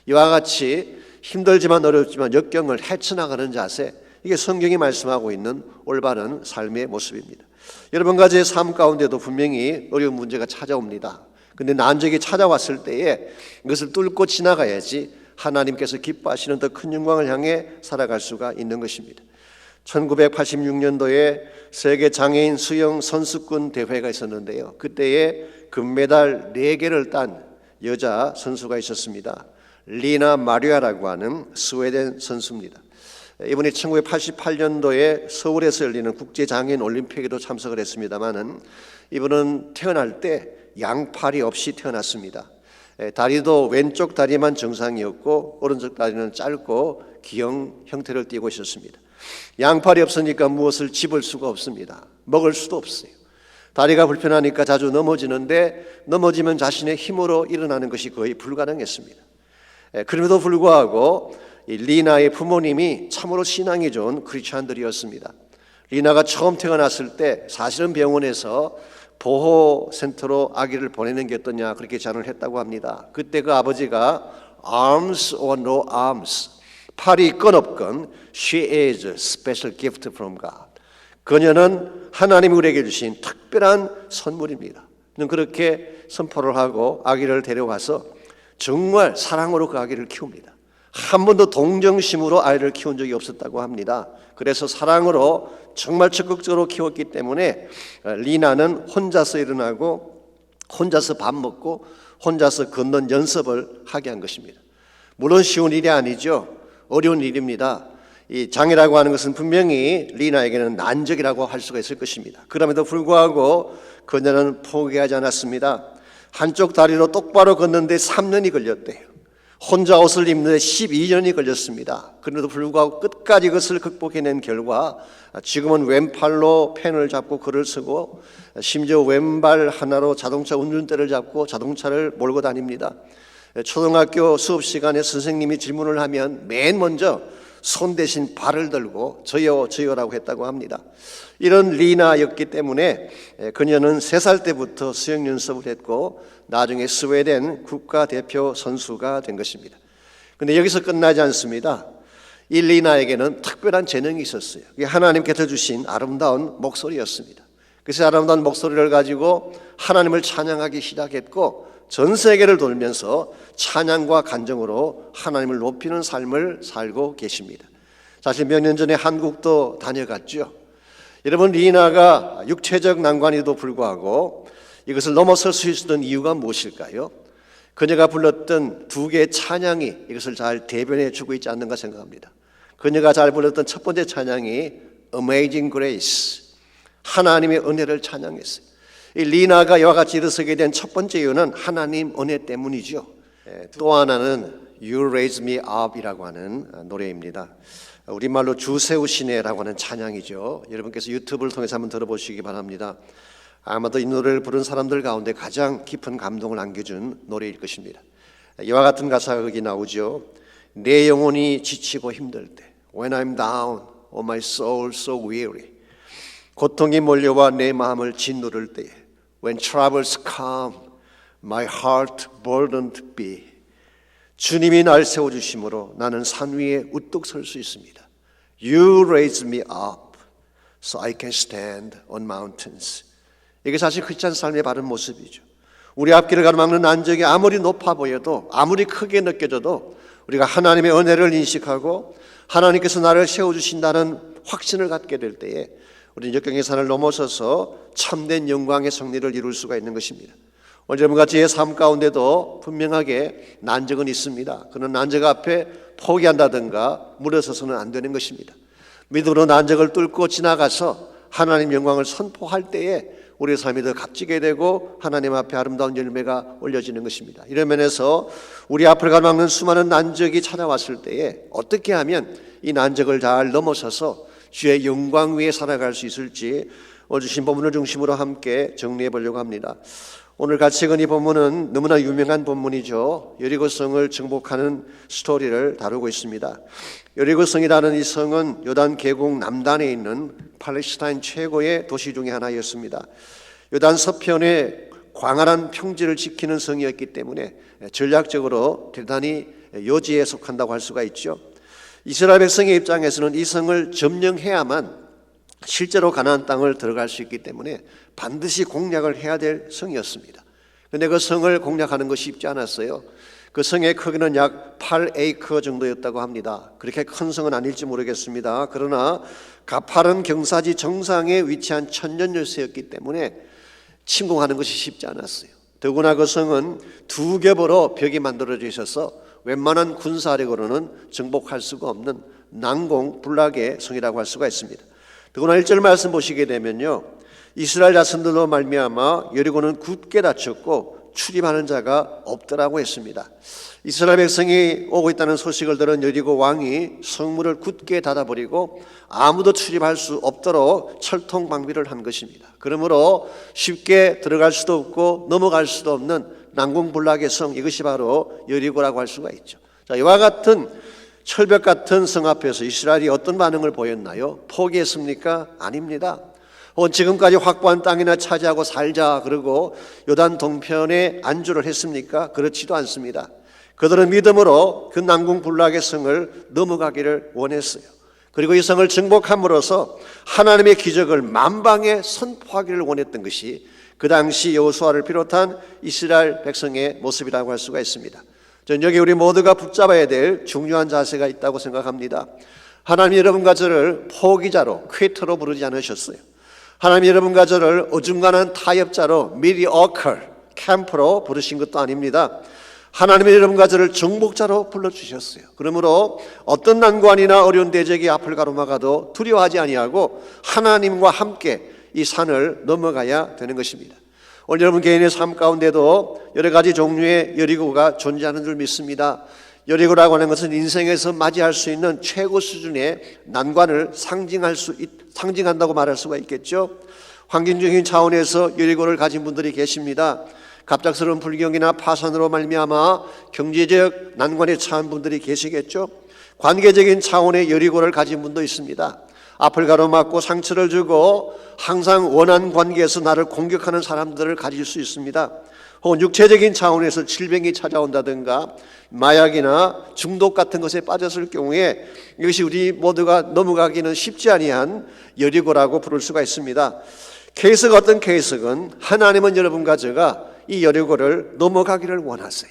이와 같이 힘들지만 어렵지만 역경을 헤쳐나가는 자세, 이게 성경이 말씀하고 있는 올바른 삶의 모습입니다. 여러분 가지의 삶 가운데도 분명히 어려운 문제가 찾아옵니다. 근데 난적이 찾아왔을 때에 이것을 뚫고 지나가야지 하나님께서 기뻐하시는 더 큰 영광을 향해 살아갈 수가 있는 것입니다. 1986년도에 세계 장애인 수영 선수권 대회가 있었는데요. 그때에 금메달 4개를 딴 여자 선수가 있었습니다. 리나 마리아라고 하는 스웨덴 선수입니다. 이분이 1988년도에 서울에서 열리는 국제장애인 올림픽에도 참석을 했습니다마는 이분은 태어날 때 양팔이 없이 태어났습니다. 다리도 왼쪽 다리만 정상이었고 오른쪽 다리는 짧고 기형 형태를 띠고 있었습니다. 양팔이 없으니까 무엇을 집을 수가 없습니다. 먹을 수도 없어요. 다리가 불편하니까 자주 넘어지는데 넘어지면 자신의 힘으로 일어나는 것이 거의 불가능했습니다. 그럼에도 불구하고 이 리나의 부모님이 참으로 신앙이 좋은 크리스찬들이었습니다. 리나가 처음 태어났을 때 사실은 병원에서 보호센터로 아기를 보내는 게 어떠냐 그렇게 제안을 했다고 합니다. 그때 그 아버지가 arms or no arms, 팔이 있건 없건 she is a special gift from God. 그녀는 하나님이 우리에게 주신 특별한 선물입니다. 그렇게 선포를 하고 아기를 데려와서 정말 사랑으로 그 아기를 키웁니다. 한 번도 동정심으로 아이를 키운 적이 없었다고 합니다. 그래서 사랑으로 정말 적극적으로 키웠기 때문에 리나는 혼자서 일어나고 혼자서 밥 먹고 혼자서 걷는 연습을 하게 한 것입니다. 물론 쉬운 일이 아니죠. 어려운 일입니다. 이 장애라고 하는 것은 분명히 리나에게는 난적이라고 할 수가 있을 것입니다. 그럼에도 불구하고 그녀는 포기하지 않았습니다. 한쪽 다리로 똑바로 걷는데 3년이 걸렸대요. 혼자 옷을 입는데 12년이 걸렸습니다. 그런데도 불구하고 끝까지 그것을 극복해낸 결과 지금은 왼팔로 펜을 잡고 글을 쓰고 심지어 왼발 하나로 자동차 운전대를 잡고 자동차를 몰고 다닙니다. 초등학교 수업 시간에 선생님이 질문을 하면 맨 먼저 손 대신 발을 들고 저요 저요라고 했다고 합니다. 이런 리나였기 때문에 그녀는 3살 때부터 수영 연습을 했고 나중에 스웨덴 국가대표 선수가 된 것입니다. 그런데 여기서 끝나지 않습니다. 이 리나에게는 특별한 재능이 있었어요. 이게 하나님께서 주신 아름다운 목소리였습니다. 그래서 아름다운 목소리를 가지고 하나님을 찬양하기 시작했고 전 세계를 돌면서 찬양과 간정으로 하나님을 높이는 삶을 살고 계십니다. 사실 몇 년 전에 한국도 다녀갔죠. 여러분, 리나가 육체적 난관에도 불구하고 이것을 넘어설 수 있었던 이유가 무엇일까요? 그녀가 불렀던 2개의 찬양이 이것을 잘 대변해 주고 있지 않는가 생각합니다. 그녀가 잘 불렀던 첫 번째 찬양이 Amazing Grace, 하나님의 은혜를 찬양했어요. 이 리나가 이와 같이 일어서게 된 첫 번째 이유는 하나님 은혜 때문이죠. 또 하나는 You Raise Me Up이라고 하는 노래입니다. 우리말로 주 세우시네라고 하는 찬양이죠. 여러분께서 유튜브를 통해서 한번 들어보시기 바랍니다. 아마도 이 노래를 부른 사람들 가운데 가장 깊은 감동을 안겨준 노래일 것입니다. 이와 같은 가사가 거기 나오죠. 내 영혼이 지치고 힘들 때 When I'm down, O my soul so weary. 고통이 몰려와 내 마음을 짓누를 때에 When troubles come, my heart burdened be. 주님이 날 세워주심으로 나는 산 위에 우뚝 설 수 있습니다. You raise me up so I can stand on mountains. 이게 사실 크리스찬 삶의 바른 모습이죠. 우리 앞길을 가로막는 난적이 아무리 높아 보여도 아무리 크게 느껴져도 우리가 하나님의 은혜를 인식하고 하나님께서 나를 세워주신다는 확신을 갖게 될 때에 우리는 역경의 산을 넘어서서 참된 영광의 승리를 이룰 수가 있는 것입니다. 오늘 여러분같이 제 삶 가운데도 분명하게 난적은 있습니다. 그런 난적 앞에 포기한다든가 물러서서는 안 되는 것입니다. 믿음으로 난적을 뚫고 지나가서 하나님 영광을 선포할 때에 우리의 삶이 더 값지게 되고 하나님 앞에 아름다운 열매가 올려지는 것입니다. 이런 면에서 우리 앞을 가로막는 수많은 난적이 찾아왔을 때에 어떻게 하면 이 난적을 잘 넘어서서 주의 영광 위에 살아갈 수 있을지 오늘 주신 본문을 중심으로 함께 정리해 보려고 합니다. 오늘 같이 읽은 이 본문은 너무나 유명한 본문이죠. 여리고성을 정복하는 스토리를 다루고 있습니다. 여리고성이라는 이 성은 요단 계곡 남단에 있는 팔레스타인 최고의 도시 중에 하나였습니다. 요단 서편에 광활한 평지를 지키는 성이었기 때문에 전략적으로 대단히 요지에 속한다고 할 수가 있죠. 이스라엘 백성의 입장에서는 이 성을 점령해야만 실제로 가나안 땅을 들어갈 수 있기 때문에 반드시 공략을 해야 될 성이었습니다. 그런데 그 성을 공략하는 것이 쉽지 않았어요. 그 성의 크기는 약 8에이커 정도였다고 합니다. 그렇게 큰 성은 아닐지 모르겠습니다. 그러나 가파른 경사지 정상에 위치한 천년열세였기 때문에 침공하는 것이 쉽지 않았어요. 더구나 그 성은 두 겹으로 벽이 만들어져 있어서 웬만한 군사력으로는 정복할 수가 없는 난공불락의 성이라고 할 수가 있습니다. 더구나 1절 말씀 보시게 되면요, 이스라엘 자손들로 말미암아 여리고는 굳게 닫혔고 출입하는 자가 없더라고 했습니다. 이스라엘 백성이 오고 있다는 소식을 들은 여리고 왕이 성문을 굳게 닫아버리고 아무도 출입할 수 없도록 철통 방비를 한 것입니다. 그러므로 쉽게 들어갈 수도 없고 넘어갈 수도 없는 난공불락의 성, 이것이 바로 여리고라고 할 수가 있죠. 자, 이와 같은 철벽 같은 성 앞에서 이스라엘이 어떤 반응을 보였나요? 포기했습니까? 아닙니다. 혹은 지금까지 확보한 땅이나 차지하고 살자 그러고 요단 동편에 안주를 했습니까? 그렇지도 않습니다. 그들은 믿음으로 그 난공불락의 성을 넘어가기를 원했어요. 그리고 이 성을 정복함으로써 하나님의 기적을 만방에 선포하기를 원했던 것이 그 당시 여호수아를 비롯한 이스라엘 백성의 모습이라고 할 수가 있습니다. 저는 여기 우리 모두가 붙잡아야 될 중요한 자세가 있다고 생각합니다. 하나님 여러분과 저를 포기자로, 퀴터로 부르지 않으셨어요. 하나님 여러분과 저를 어중간한 타협자로, mediocre, 캠프로 부르신 것도 아닙니다. 하나님이 여러분과 저를 정복자로 불러주셨어요. 그러므로 어떤 난관이나 어려운 대적이 앞을 가로막아도 두려워하지 아니하고 하나님과 함께 이 산을 넘어가야 되는 것입니다. 오늘 여러분 개인의 삶 가운데도 여러 가지 종류의 여리고가 존재하는 줄 믿습니다. 여리고라고 하는 것은 인생에서 맞이할 수 있는 최고 수준의 난관을 상징한다고 말할 수가 있겠죠. 환경적인 차원에서 여리고를 가진 분들이 계십니다. 갑작스러운 불경이나 파산으로 말미암아 경제적 난관에 처한 분들이 계시겠죠. 관계적인 차원의 여리고를 가진 분도 있습니다. 앞을 가로막고 상처를 주고 항상 원한 관계에서 나를 공격하는 사람들을 가질 수 있습니다. 혹은 육체적인 차원에서 질병이 찾아온다든가 마약이나 중독 같은 것에 빠졌을 경우에 이것이 우리 모두가 넘어가기는 쉽지 아니한 여리고라고 부를 수가 있습니다. 케이스가 어떤 케이스건 하나님은 여러분과 제가 이 여리고를 넘어가기를 원하세요.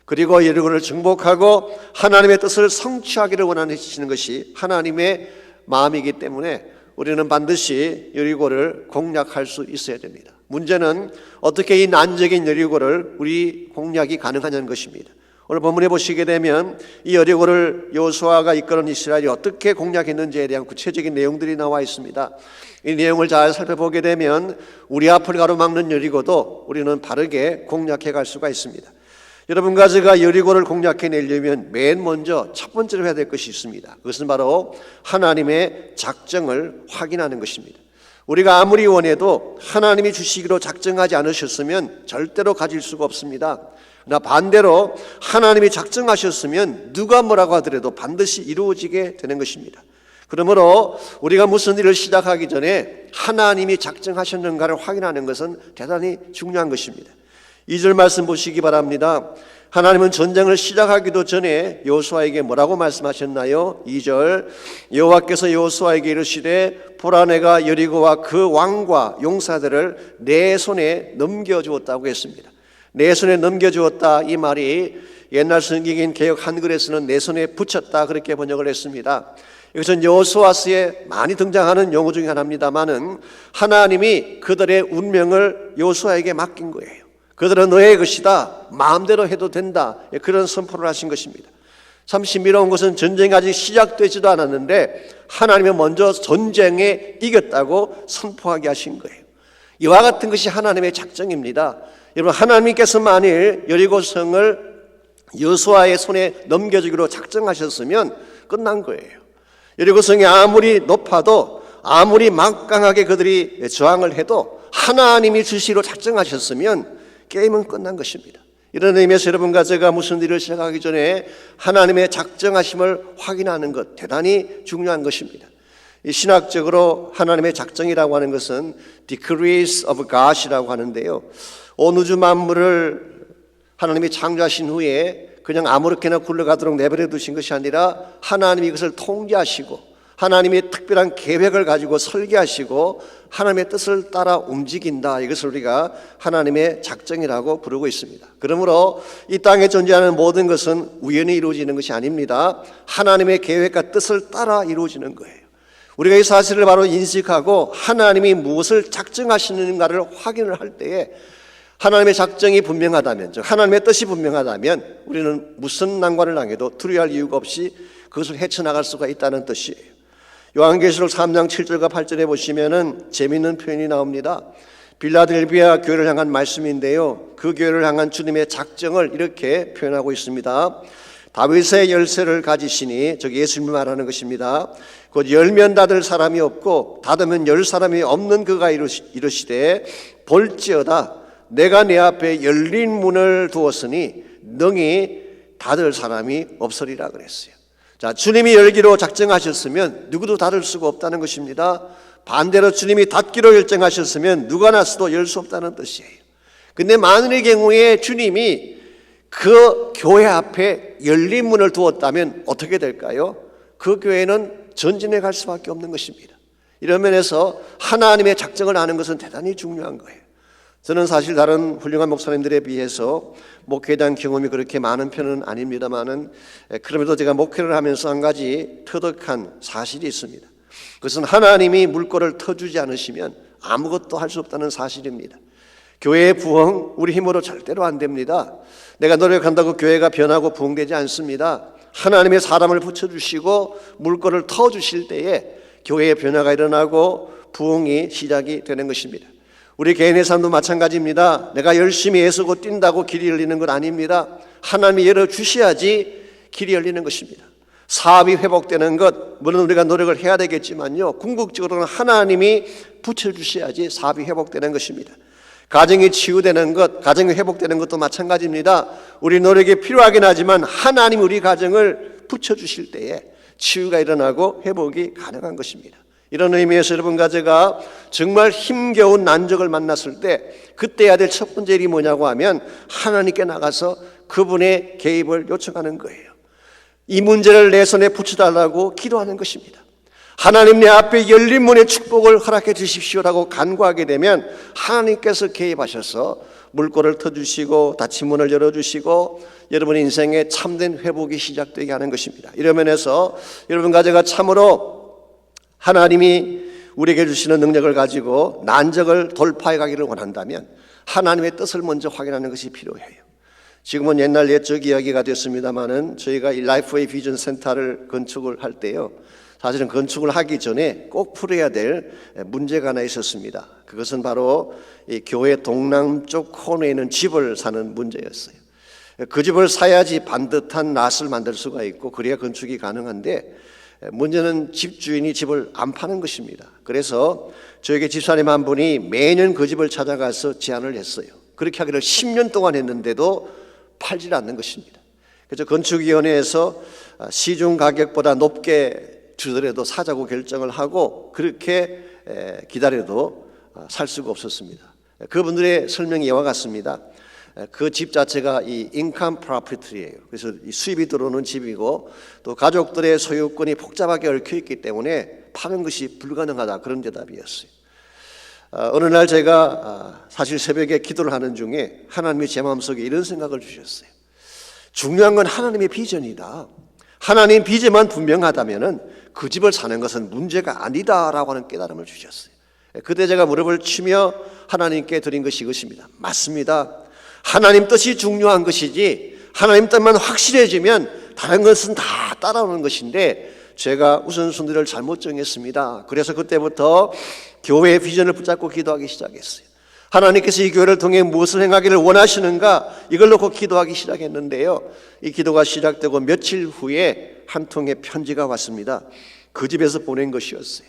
그리고 여리고를 정복하고 하나님의 뜻을 성취하기를 원하시는 것이 하나님의 마음이기 때문에 우리는 반드시 여리고를 공략할 수 있어야 됩니다. 문제는 어떻게 이 난적인 여리고를 우리 공략이 가능하냐는 것입니다. 오늘 본문에 보시게 되면 이 여리고를 여호수아가 이끄는 이스라엘이 어떻게 공략했는지에 대한 구체적인 내용들이 나와 있습니다. 이 내용을 잘 살펴보게 되면 우리 앞을 가로막는 여리고도 우리는 바르게 공략해 갈 수가 있습니다. 여러분과 제가 여리고를 공략해내려면 맨 먼저 첫 번째로 해야 될 것이 있습니다. 그것은 바로 하나님의 작정을 확인하는 것입니다. 우리가 아무리 원해도 하나님이 주시기로 작정하지 않으셨으면 절대로 가질 수가 없습니다. 그러나 반대로 하나님이 작정하셨으면 누가 뭐라고 하더라도 반드시 이루어지게 되는 것입니다. 그러므로 우리가 무슨 일을 시작하기 전에 하나님이 작정하셨는가를 확인하는 것은 대단히 중요한 것입니다. 2절 말씀 보시기 바랍니다. 하나님은 전쟁을 시작하기도 전에 여호수아에게 뭐라고 말씀하셨나요? 2절 여호와께서 여호수아에게 이르시되 보라 내가 여리고와 그 왕과 용사들을 내 손에 넘겨주었다고 했습니다. 내 손에 넘겨주었다, 이 말이 옛날 성경인 개역 한글에서는 내 손에 붙였다 그렇게 번역을 했습니다. 이것은 여호수아서에 많이 등장하는 용어 중에 하나입니다마는 하나님이 그들의 운명을 여호수아에게 맡긴 거예요. 그들은 너의 것이다, 마음대로 해도 된다, 그런 선포를 하신 것입니다. 참 신비로운 것은 전쟁이 아직 시작되지도 않았는데 하나님이 먼저 전쟁에 이겼다고 선포하게 하신 거예요. 이와 같은 것이 하나님의 작정입니다. 여러분, 하나님께서 만일 여리고성을 여호수아의 손에 넘겨주기로 작정하셨으면 끝난 거예요. 여리고성이 아무리 높아도, 아무리 막강하게 그들이 저항을 해도 하나님이 주시기로 작정하셨으면 게임은 끝난 것입니다. 이런 의미에서 여러분과 제가 무슨 일을 시작하기 전에 하나님의 작정하심을 확인하는 것, 대단히 중요한 것입니다. 이 신학적으로 하나님의 작정이라고 하는 것은 decrees of God이라고 하는데요, 온 우주 만물을 하나님이 창조하신 후에 그냥 아무렇게나 굴러가도록 내버려 두신 것이 아니라 하나님이 이것을 통제하시고 하나님이 특별한 계획을 가지고 설계하시고 하나님의 뜻을 따라 움직인다. 이것을 우리가 하나님의 작정이라고 부르고 있습니다. 그러므로 이 땅에 존재하는 모든 것은 우연히 이루어지는 것이 아닙니다. 하나님의 계획과 뜻을 따라 이루어지는 거예요. 우리가 이 사실을 바로 인식하고 하나님이 무엇을 작정하시는가를 확인을 할 때에 하나님의 작정이 분명하다면, 즉 하나님의 뜻이 분명하다면 우리는 무슨 난관을 당해도 두려워할 이유가 없이 그것을 헤쳐나갈 수가 있다는 뜻이에요. 요한계시록 3장 7절과 8절에 보시면은 재미있는 표현이 나옵니다. 빌라델비아 교회를 향한 말씀인데요, 그 교회를 향한 주님의 작정을 이렇게 표현하고 있습니다. 다윗의 열쇠를 가지시니, 즉 예수님이 말하는 것입니다. 곧 열면 닫을 사람이 없고 닫으면 열 사람이 없는 그가 이르시되 볼지어다 내가 내 앞에 열린 문을 두었으니 능히 닫을 사람이 없으리라 그랬어요. 자, 주님이 열기로 작정하셨으면 누구도 닫을 수가 없다는 것입니다. 반대로 주님이 닫기로 결정하셨으면 누가 나서도 열 수 없다는 뜻이에요. 근데 만일의 경우에 주님이 그 교회 앞에 열린 문을 두었다면 어떻게 될까요? 그 교회는 전진해 갈 수밖에 없는 것입니다. 이런 면에서 하나님의 작정을 아는 것은 대단히 중요한 거예요. 저는 사실 다른 훌륭한 목사님들에 비해서 목회에 대한 경험이 그렇게 많은 편은 아닙니다만은, 그럼에도 제가 목회를 하면서 한 가지 터득한 사실이 있습니다. 그것은 하나님이 물꼬를 터주지 않으시면 아무것도 할 수 없다는 사실입니다. 교회의 부흥, 우리 힘으로 절대로 안 됩니다. 내가 노력한다고 교회가 변하고 부흥되지 않습니다. 하나님의 사람을 붙여주시고 물꼬를 터주실 때에 교회의 변화가 일어나고 부흥이 시작이 되는 것입니다. 우리 개인의 삶도 마찬가지입니다. 내가 열심히 애쓰고 뛴다고 길이 열리는 건 아닙니다. 하나님이 열어주셔야지 길이 열리는 것입니다. 사업이 회복되는 것, 물론 우리가 노력을 해야 되겠지만요, 궁극적으로는 하나님이 붙여주셔야지 사업이 회복되는 것입니다. 가정이 치유되는 것, 가정이 회복되는 것도 마찬가지입니다. 우리 노력이 필요하긴 하지만 하나님이 우리 가정을 붙여주실 때에 치유가 일어나고 회복이 가능한 것입니다. 이런 의미에서 여러분과 제가 정말 힘겨운 난적을 만났을 때 그때 해야 될 첫 번째 일이 뭐냐고 하면 하나님께 나가서 그분의 개입을 요청하는 거예요. 이 문제를 내 손에 붙여달라고 기도하는 것입니다. 하나님 내 앞에 열린 문의 축복을 허락해 주십시오라고 간구하게 되면 하나님께서 개입하셔서 물꼬를 터주시고 닫힌 문을 열어주시고 여러분 인생에 참된 회복이 시작되게 하는 것입니다. 이런 면에서 여러분과 제가 참으로 하나님이 우리에게 주시는 능력을 가지고 난적을 돌파해 가기를 원한다면 하나님의 뜻을 먼저 확인하는 것이 필요해요. 지금은 옛날 옛적 이야기가 됐습니다마는 저희가 이 라이프웨이 비전 센터를 건축을 할 때요, 사실은 건축을 하기 전에 꼭 풀어야 될 문제가 하나 있었습니다. 그것은 바로 이 교회 동남쪽 코너에 있는 집을 사는 문제였어요. 그 집을 사야지 반듯한 낫을 만들 수가 있고 그래야 건축이 가능한데 문제는 집주인이 집을 안 파는 것입니다. 그래서 저에게 집사님 한 분이 매년 그 집을 찾아가서 제안을 했어요. 그렇게 하기를 10년 동안 했는데도 팔질 않는 것입니다. 그래서 건축위원회에서 시중 가격보다 높게 주더라도 사자고 결정을 하고 그렇게 기다려도 살 수가 없었습니다. 그분들의 설명이 이와 같습니다. 그 집 자체가 이 인컴 프로퍼티예요. 그래서 이 수입이 들어오는 집이고 또 가족들의 소유권이 복잡하게 얽혀 있기 때문에 파는 것이 불가능하다, 그런 대답이었어요. 어느 날 제가 사실 새벽에 기도를 하는 중에 하나님이 제 마음속에 이런 생각을 주셨어요. 중요한 건 하나님의 비전이다. 하나님 비전만 분명하다면 그 집을 사는 것은 문제가 아니다라고 하는 깨달음을 주셨어요. 그때 제가 무릎을 치며 하나님께 드린 것이 이것입니다. 맞습니다. 하나님 뜻이 중요한 것이지 하나님 뜻만 확실해지면 다른 것은 다 따라오는 것인데 제가 우선순위를 잘못 정했습니다. 그래서 그때부터 교회의 비전을 붙잡고 기도하기 시작했어요. 하나님께서 이 교회를 통해 무엇을 행하기를 원하시는가, 이걸 놓고 기도하기 시작했는데요. 이 기도가 시작되고 며칠 후에 한 통의 편지가 왔습니다. 그 집에서 보낸 것이었어요.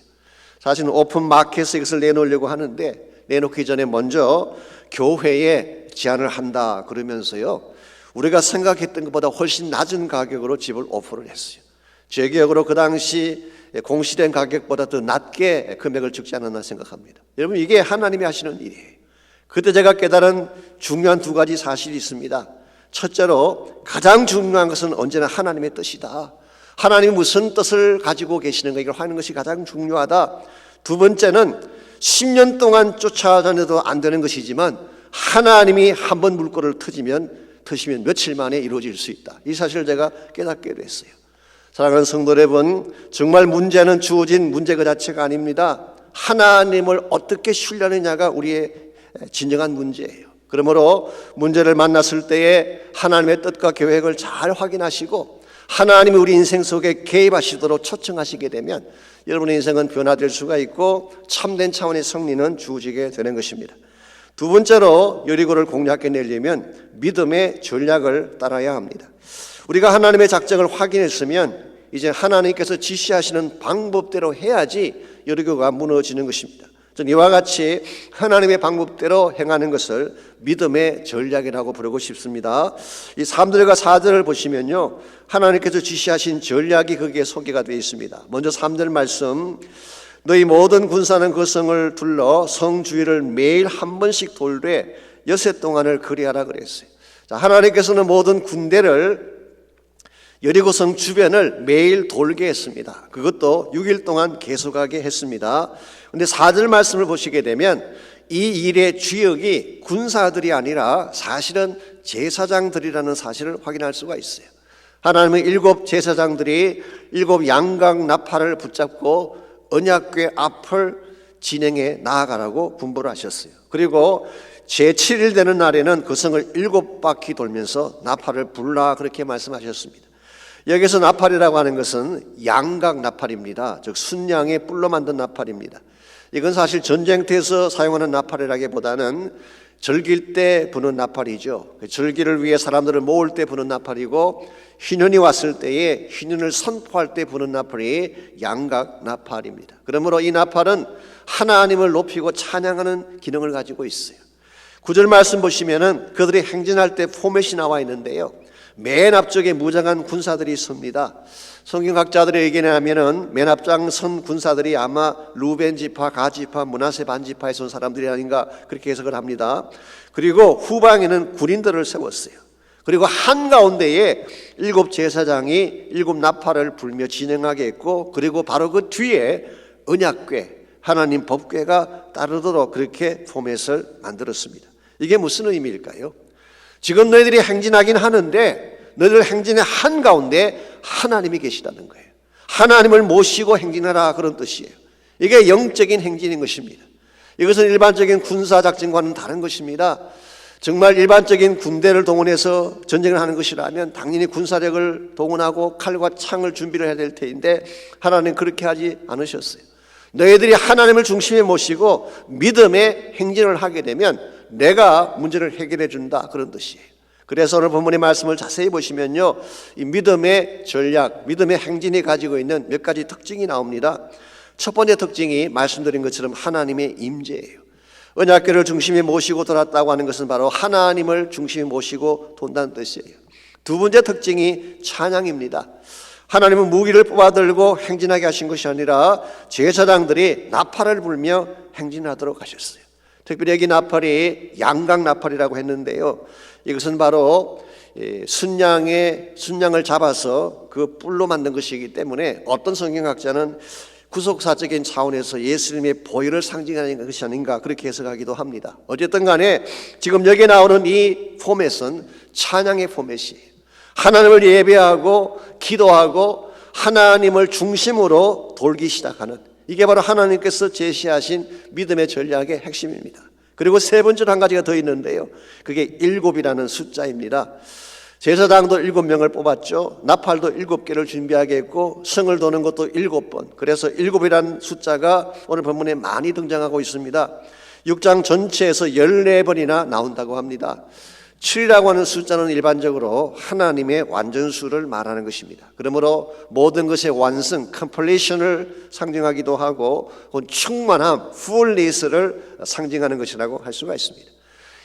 사실은 오픈 마켓에 이것을 내놓으려고 하는데 내놓기 전에 먼저 교회에 제안을 한다 그러면서요, 우리가 생각했던 것보다 훨씬 낮은 가격으로 집을 오퍼를 했어요. 제 기억으로 그 당시 공시된 가격보다 더 낮게 금액을 적지 않았나 생각합니다. 여러분, 이게 하나님이 하시는 일이에요. 그때 제가 깨달은 중요한 두 가지 사실이 있습니다. 첫째로 가장 중요한 것은 언제나 하나님의 뜻이다. 하나님이 무슨 뜻을 가지고 계시는가, 이걸 하는 것이 가장 중요하다. 두 번째는 10년 동안 쫓아다녀도 안 되는 것이지만 하나님이 한번 물꼬를 트시면 며칠 만에 이루어질 수 있다. 이 사실을 제가 깨닫게 됐어요. 사랑하는 성도 여러분, 정말 문제는 주어진 문제 그 자체가 아닙니다. 하나님을 어떻게 신뢰하느냐가 우리의 진정한 문제예요. 그러므로 문제를 만났을 때에 하나님의 뜻과 계획을 잘 확인하시고 하나님이 우리 인생 속에 개입하시도록 초청하시게 되면 여러분의 인생은 변화될 수가 있고 참된 차원의 승리는 주어지게 되는 것입니다. 두 번째로 여리고를 공략해내려면 믿음의 전략을 따라야 합니다. 우리가 하나님의 작정을 확인했으면 이제 하나님께서 지시하시는 방법대로 해야지 여리고가 무너지는 것입니다. 저는 이와 같이 하나님의 방법대로 행하는 것을 믿음의 전략이라고 부르고 싶습니다. 이 3절과 4절을 보시면요, 하나님께서 지시하신 전략이 거기에 소개가 되어 있습니다. 먼저 3절 말씀, 너희 모든 군사는 그 성을 둘러 성 주위를 매일 한 번씩 돌되 여섯 동안을 그리하라 그랬어요. 자, 하나님께서는 모든 군대를 여리고성 주변을 매일 돌게 했습니다. 그것도 6일 동안 계속하게 했습니다. 그런데 4절 말씀을 보시게 되면 이 일의 주역이 군사들이 아니라 사실은 제사장들이라는 사실을 확인할 수가 있어요. 하나님은 7 제사장들이 7 양각 나팔을 붙잡고 언약궤 앞을 진행해 나아가라고 분부를 하셨어요. 그리고 제7일 되는 날에는 그 성을 7바퀴 돌면서 나팔을 불라, 그렇게 말씀하셨습니다. 여기서 나팔이라고 하는 것은 양각 나팔입니다. 즉 순양의 뿔로 만든 나팔입니다. 이건 사실 전쟁터에서 사용하는 나팔이라기보다는 절기일 때 부는 나팔이죠. 절기를 위해 사람들을 모을 때 부는 나팔이고 희년이 왔을 때에 희년을 선포할 때 부는 나팔이 양각 나팔입니다. 그러므로 이 나팔은 하나님을 높이고 찬양하는 기능을 가지고 있어요. 9절 말씀 보시면은 그들이 행진할 때 포맷이 나와 있는데요, 맨 앞쪽에 무장한 군사들이 섭니다. 성경학자들의 의견에 하면은 맨 앞장 선 군사들이 아마 루벤 지파, 가 지파, 므낫세 반 지파에서 온 사람들이 아닌가, 그렇게 해석을 합니다. 그리고 후방에는 군인들을 세웠어요. 그리고 한가운데에 7 제사장이 7 나팔을 불며 진행하게 했고, 그리고 바로 그 뒤에 언약궤, 하나님 법궤가 따르도록 그렇게 포맷을 만들었습니다. 이게 무슨 의미일까요? 지금 너희들이 행진하긴 하는데 너희들 행진의 한가운데 하나님이 계시다는 거예요. 하나님을 모시고 행진하라, 그런 뜻이에요. 이게 영적인 행진인 것입니다. 이것은 일반적인 군사작전과는 다른 것입니다. 정말 일반적인 군대를 동원해서 전쟁을 하는 것이라면 당연히 군사력을 동원하고 칼과 창을 준비를 해야 될 테인데 하나님은 그렇게 하지 않으셨어요. 너희들이 하나님을 중심에 모시고 믿음의 행진을 하게 되면 내가 문제를 해결해 준다, 그런 뜻이에요. 그래서 오늘 본문의 말씀을 자세히 보시면요, 이 믿음의 전략, 믿음의 행진이 가지고 있는 몇 가지 특징이 나옵니다. 첫 번째 특징이 말씀드린 것처럼 하나님의 임재예요. 언약궤를 중심에 모시고 돌았다고 하는 것은 바로 하나님을 중심에 모시고 돈다는 뜻이에요. 두 번째 특징이 찬양입니다. 하나님은 무기를 뽑아들고 행진하게 하신 것이 아니라 제사장들이 나팔을 불며 행진하도록 하셨어요. 특별히 여기 나팔이 양각 나팔이라고 했는데요, 이것은 바로 순양을 잡아서 그 뿔로 만든 것이기 때문에 어떤 성경학자는 구속사적인 차원에서 예수님의 보혈을 상징하는 것이 아닌가 그렇게 해석하기도 합니다. 어쨌든 간에 지금 여기에 나오는 이 포맷은 찬양의 포맷이에요. 하나님을 예배하고 기도하고 하나님을 중심으로 돌기 시작하는, 이게 바로 하나님께서 제시하신 믿음의 전략의 핵심입니다. 그리고 세 번째로 한 가지가 더 있는데요, 그게 7이라는 숫자입니다. 제사장도 7명을 뽑았죠. 나팔도 7개를 준비하게 했고 성을 도는 것도 7번. 그래서 7이라는 숫자가 오늘 본문에 많이 등장하고 있습니다. 6장 전체에서 14번이나 나온다고 합니다. 7이라고 하는 숫자는 일반적으로 하나님의 완전수를 말하는 것입니다. 그러므로 모든 것의 완성, completion을 상징하기도 하고 충만함, fullness를 상징하는 것이라고 할 수가 있습니다.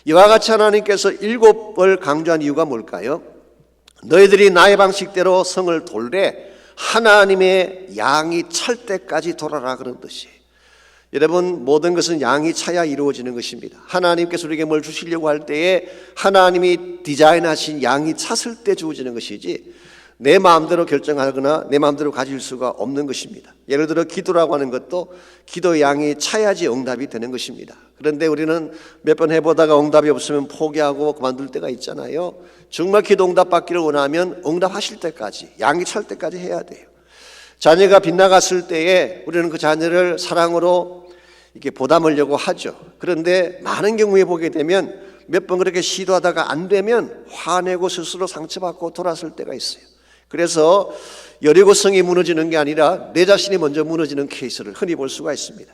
이와 같이 하나님께서 7을 강조한 이유가 뭘까요? 너희들이 나의 방식대로 성을 돌래 하나님의 양이 찰 때까지 돌아라, 그런 뜻이에요. 여러분, 모든 것은 양이 차야 이루어지는 것입니다. 하나님께서 우리에게 뭘 주시려고 할 때에 하나님이 디자인하신 양이 찼을 때 주어지는 것이지 내 마음대로 결정하거나 내 마음대로 가질 수가 없는 것입니다. 예를 들어 기도라고 하는 것도 기도의 양이 차야지 응답이 되는 것입니다. 그런데 우리는 몇 번 해보다가 응답이 없으면 포기하고 그만둘 때가 있잖아요. 정말 기도 응답 받기를 원하면 응답하실 때까지, 양이 찰 때까지 해야 돼요. 자녀가 빗나갔을 때에 우리는 그 자녀를 사랑으로 이렇게 보담하려고 하죠. 그런데 많은 경우에 보게 되면 몇 번 그렇게 시도하다가 안 되면 화내고 스스로 상처받고 돌아설 때가 있어요. 그래서 여리고성이 무너지는 게 아니라 내 자신이 먼저 무너지는 케이스를 흔히 볼 수가 있습니다.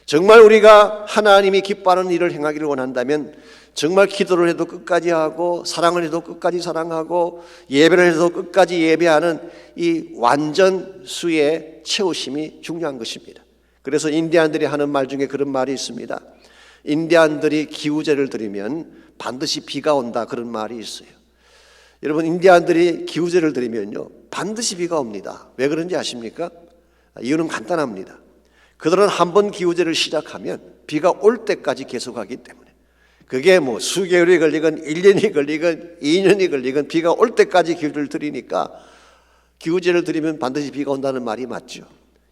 정말 우리가 하나님이 기뻐하는 일을 행하기를 원한다면 정말 기도를 해도 끝까지 하고 사랑을 해도 끝까지 사랑하고 예배를 해도 끝까지 예배하는 이 완전수의 채우심이 중요한 것입니다. 그래서 인디안들이 하는 말 중에 그런 말이 있습니다. 인디안들이 기우제를 드리면 반드시 비가 온다, 그런 말이 있어요. 여러분, 인디안들이 기우제를 드리면요 반드시 비가 옵니다. 왜 그런지 아십니까? 이유는 간단합니다. 그들은 한 번 기우제를 시작하면 비가 올 때까지 계속하기 때문에, 그게 뭐 수개월이 걸리건 1년이 걸리건 2년이 걸리건 비가 올 때까지 기우제를 드리니까 기우제를 드리면 반드시 비가 온다는 말이 맞죠.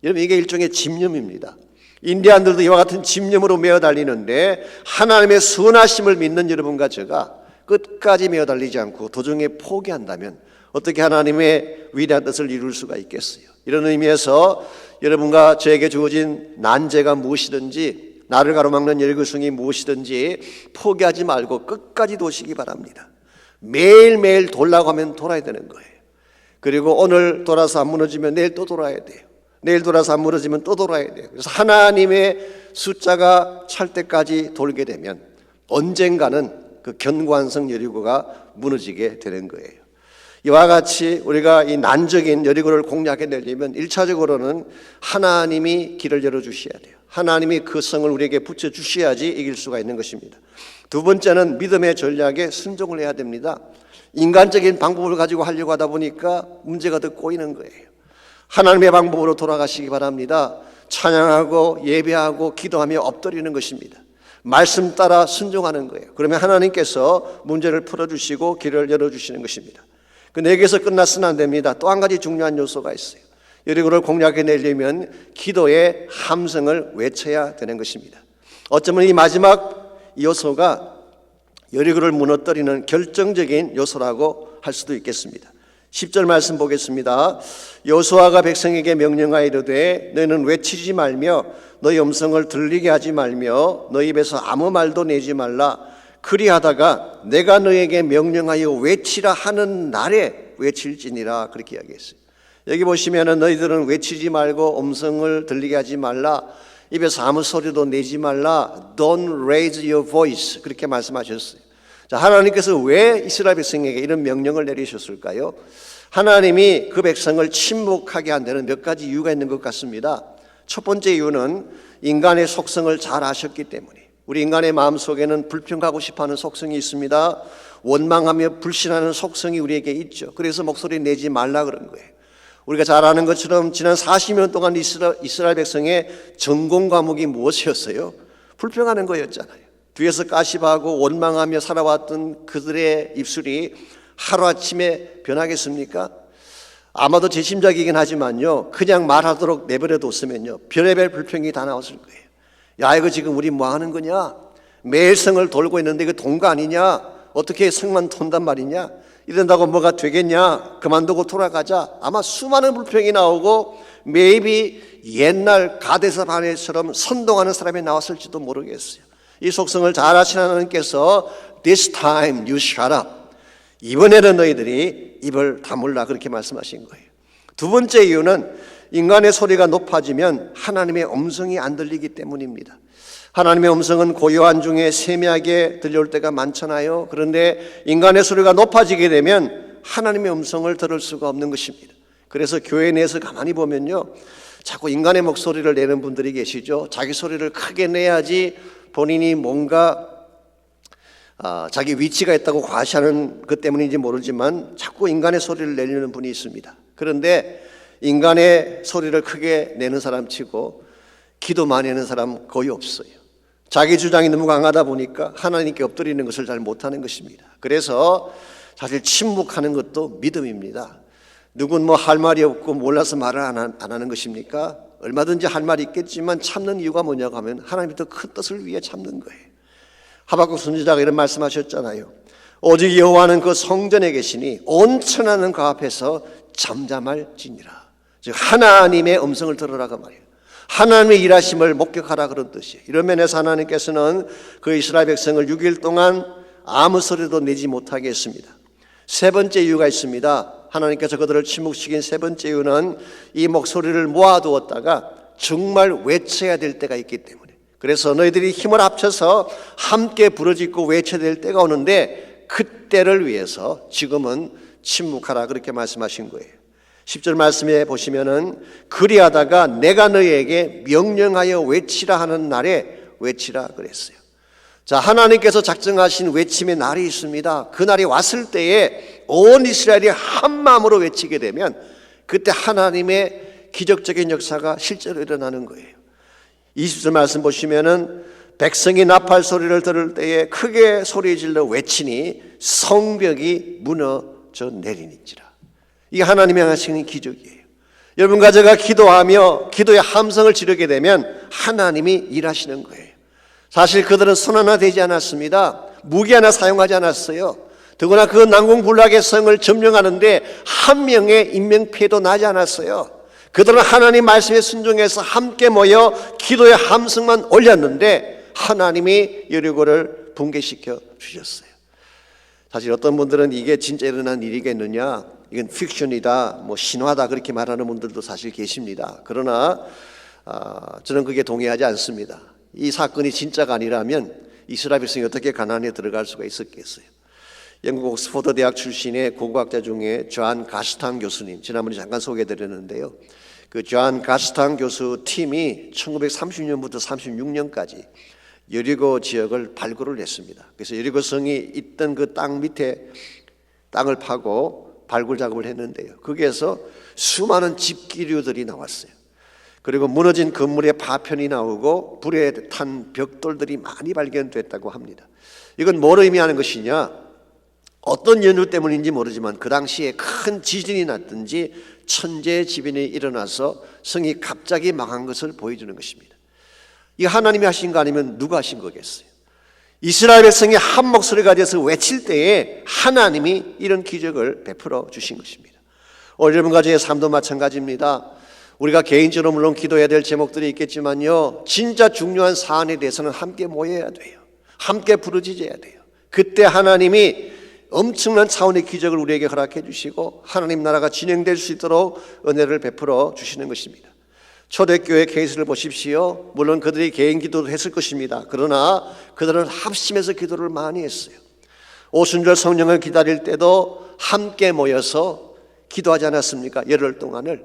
여러분, 이게 일종의 집념입니다. 인디안들도 이와 같은 집념으로 메어 달리는데 하나님의 선하심을 믿는 여러분과 제가 끝까지 메어 달리지 않고 도중에 포기한다면 어떻게 하나님의 위대한 뜻을 이룰 수가 있겠어요? 이런 의미에서 여러분과 저에게 주어진 난제가 무엇이든지, 나를 가로막는 열거성이 무엇이든지 포기하지 말고 끝까지 도시기 바랍니다. 매일매일 돌라고 하면 돌아야 되는 거예요. 그리고 오늘 돌아서 안 무너지면 내일 또 돌아야 돼요. 내일 돌아서 안 무너지면 또 돌아야 돼요. 그래서 하나님의 숫자가 찰 때까지 돌게 되면 언젠가는 그 견고한 성 여리고가 무너지게 되는 거예요. 이와 같이 우리가 이 난적인 여리고를 공략해내려면 1차적으로는 하나님이 길을 열어주셔야 돼요. 하나님이 그 성을 우리에게 붙여주셔야지 이길 수가 있는 것입니다. 두 번째는 믿음의 전략에 순종을 해야 됩니다. 인간적인 방법을 가지고 하려고 하다 보니까 문제가 더 꼬이는 거예요. 하나님의 방법으로 돌아가시기 바랍니다. 찬양하고 예배하고 기도하며 엎드리는 것입니다. 말씀 따라 순종하는 거예요. 그러면 하나님께서 문제를 풀어주시고 길을 열어주시는 것입니다. 근데 여기서 끝났으면 안 됩니다. 또 한 가지 중요한 요소가 있어요. 여리고를 공략해내려면 기도의 함성을 외쳐야 되는 것입니다. 어쩌면 이 마지막 요소가 여리고를 무너뜨리는 결정적인 요소라고 할 수도 있겠습니다. 10절 말씀 보겠습니다. 여호수아가 백성에게 명령하여 이르되 너희는 외치지 말며 너희 음성을 들리게 하지 말며 너희 입에서 아무 말도 내지 말라. 그리하다가 내가 너희에게 명령하여 외치라 하는 날에 외칠지니라, 그렇게 이야기했어요. 여기 보시면은 너희들은 외치지 말고 음성을 들리게 하지 말라, 입에서 아무 소리도 내지 말라, Don't raise your voice, 그렇게 말씀하셨어요. 자, 하나님께서 왜 이스라엘 백성에게 이런 명령을 내리셨을까요? 하나님이 그 백성을 침묵하게 한 데는 몇 가지 이유가 있는 것 같습니다. 첫 번째 이유는 인간의 속성을 잘 아셨기 때문에, 우리 인간의 마음속에는 불평하고 싶어하는 속성이 있습니다. 원망하며 불신하는 속성이 우리에게 있죠. 그래서 목소리 내지 말라 그런 거예요. 우리가 잘 아는 것처럼 지난 40년 동안 이스라엘 백성의 전공 과목이 무엇이었어요? 불평하는 거였잖아요. 뒤에서 가십하고 원망하며 살아왔던 그들의 입술이 하루아침에 변하겠습니까? 아마도 제 짐작이긴 하지만요, 그냥 말하도록 내버려 뒀으면요, 별의별 불평이 다 나왔을 거예요. 야, 이거 지금 우리 뭐 하는 거냐? 매일 성을 돌고 있는데 이거 돈 거 아니냐? 어떻게 성만 돈단 말이냐? 이런다고 뭐가 되겠냐? 그만두고 돌아가자. 아마 수많은 불평이 나오고 maybe 옛날 가데스 바네처럼 선동하는 사람이 나왔을지도 모르겠어요. 이 속성을 잘 아시는 하나님께서 This time you shut up. 이번에는 너희들이 입을 다물라, 그렇게 말씀하신 거예요. 두 번째 이유는 인간의 소리가 높아지면 하나님의 음성이 안 들리기 때문입니다. 하나님의 음성은 고요한 중에 세미하게 들려올 때가 많잖아요. 그런데 인간의 소리가 높아지게 되면 하나님의 음성을 들을 수가 없는 것입니다. 그래서 교회 내에서 가만히 보면요, 자꾸 인간의 목소리를 내는 분들이 계시죠. 자기 소리를 크게 내야지 본인이 뭔가 자기 위치가 있다고 과시하는 것 때문인지 모르지만 자꾸 인간의 소리를 내려는 분이 있습니다. 그런데 인간의 소리를 크게 내는 사람 치고 기도 많이 하는 사람 거의 없어요. 자기 주장이 너무 강하다 보니까 하나님께 엎드리는 것을 잘 못하는 것입니다. 그래서 사실 침묵하는 것도 믿음입니다. 누군 뭐 할 말이 없고 몰라서 말을 안 하는 것입니까? 얼마든지 할 말이 있겠지만 참는 이유가 뭐냐고 하면 하나님의 더 큰 뜻을 위해 참는 거예요. 하박국 선지자가 이런 말씀하셨잖아요. 오직 여호와는 그 성전에 계시니 온 천하는 그 앞에서 잠잠할지니라. 즉 하나님의 음성을 들으라고 말이에요. 하나님의 일하심을 목격하라, 그런 뜻이에요. 이런 면에서 하나님께서는 그 이스라엘 백성을 6일 동안 아무 소리도 내지 못하게 했습니다. 세 번째 이유가 있습니다. 하나님께서 그들을 침묵시킨 세 번째 이유는 이 목소리를 모아두었다가 정말 외쳐야 될 때가 있기 때문에, 그래서 너희들이 힘을 합쳐서 함께 부르짖고 외쳐야 될 때가 오는데 그때를 위해서 지금은 침묵하라, 그렇게 말씀하신 거예요. 10절 말씀에 보시면은 그리하다가 내가 너희에게 명령하여 외치라 하는 날에 외치라 그랬어요. 자, 하나님께서 작정하신 외침의 날이 있습니다. 그 날이 왔을 때에 온 이스라엘이 한 마음으로 외치게 되면 그때 하나님의 기적적인 역사가 실제로 일어나는 거예요. 20절 말씀 보시면은 백성이 나팔 소리를 들을 때에 크게 소리 질러 외치니 성벽이 무너져 내리니지라. 이게 하나님이 하시는 기적이에요. 여러분과 제가 기도하며 기도의 함성을 지르게 되면 하나님이 일하시는 거예요. 사실 그들은 손 하나 대지 않았습니다. 무기 하나 사용하지 않았어요. 더구나 그 난공불락의 성을 점령하는데 한 명의 인명피해도 나지 않았어요. 그들은 하나님 말씀에 순종해서 함께 모여 기도의 함성만 올렸는데 하나님이 여리고를 붕괴시켜 주셨어요. 사실 어떤 분들은 이게 진짜 일어난 일이겠느냐, 이건 픽션이다, 뭐 신화다, 그렇게 말하는 분들도 사실 계십니다. 그러나 저는 그게 동의하지 않습니다. 이 사건이 진짜가 아니라면 이스라엘 백성이 어떻게 가나안에 들어갈 수가 있었겠어요? 영국 옥스퍼드 대학 출신의 고고학자 중에 존 가스탕 교수님, 지난번에 잠깐 소개해드렸는데요. 그 존 가스탕 교수 팀이 1930년부터 36년까지 여리고 지역을 발굴을 했습니다. 그래서 여리고성이 있던 그 땅 밑에 땅을 파고 발굴 작업을 했는데요. 거기에서 수많은 집기류들이 나왔어요. 그리고 무너진 건물의 파편이 나오고 불에 탄 벽돌들이 많이 발견됐다고 합니다. 이건 뭘 의미하는 것이냐? 어떤 연유 때문인지 모르지만 그 당시에 큰 지진이 났든지 천재지변이 일어나서 성이 갑자기 망한 것을 보여주는 것입니다. 이 하나님이 하신 거 아니면 누가 하신 거겠어요? 이스라엘 백성이 한 목소리가 돼서 외칠 때에 하나님이 이런 기적을 베풀어 주신 것입니다. 오늘 여러분과 저의 삶도 마찬가지입니다. 우리가 개인적으로 물론 기도해야 될 제목들이 있겠지만요, 진짜 중요한 사안에 대해서는 함께 모여야 돼요. 함께 부르짖어야 돼요. 그때 하나님이 엄청난 차원의 기적을 우리에게 허락해 주시고 하나님 나라가 진행될 수 있도록 은혜를 베풀어 주시는 것입니다. 초대교회 케이스를 보십시오. 물론 그들이 개인 기도도 했을 것입니다. 그러나 그들은 합심해서 기도를 많이 했어요. 오순절 성령을 기다릴 때도 함께 모여서 기도하지 않았습니까? 열흘 동안을.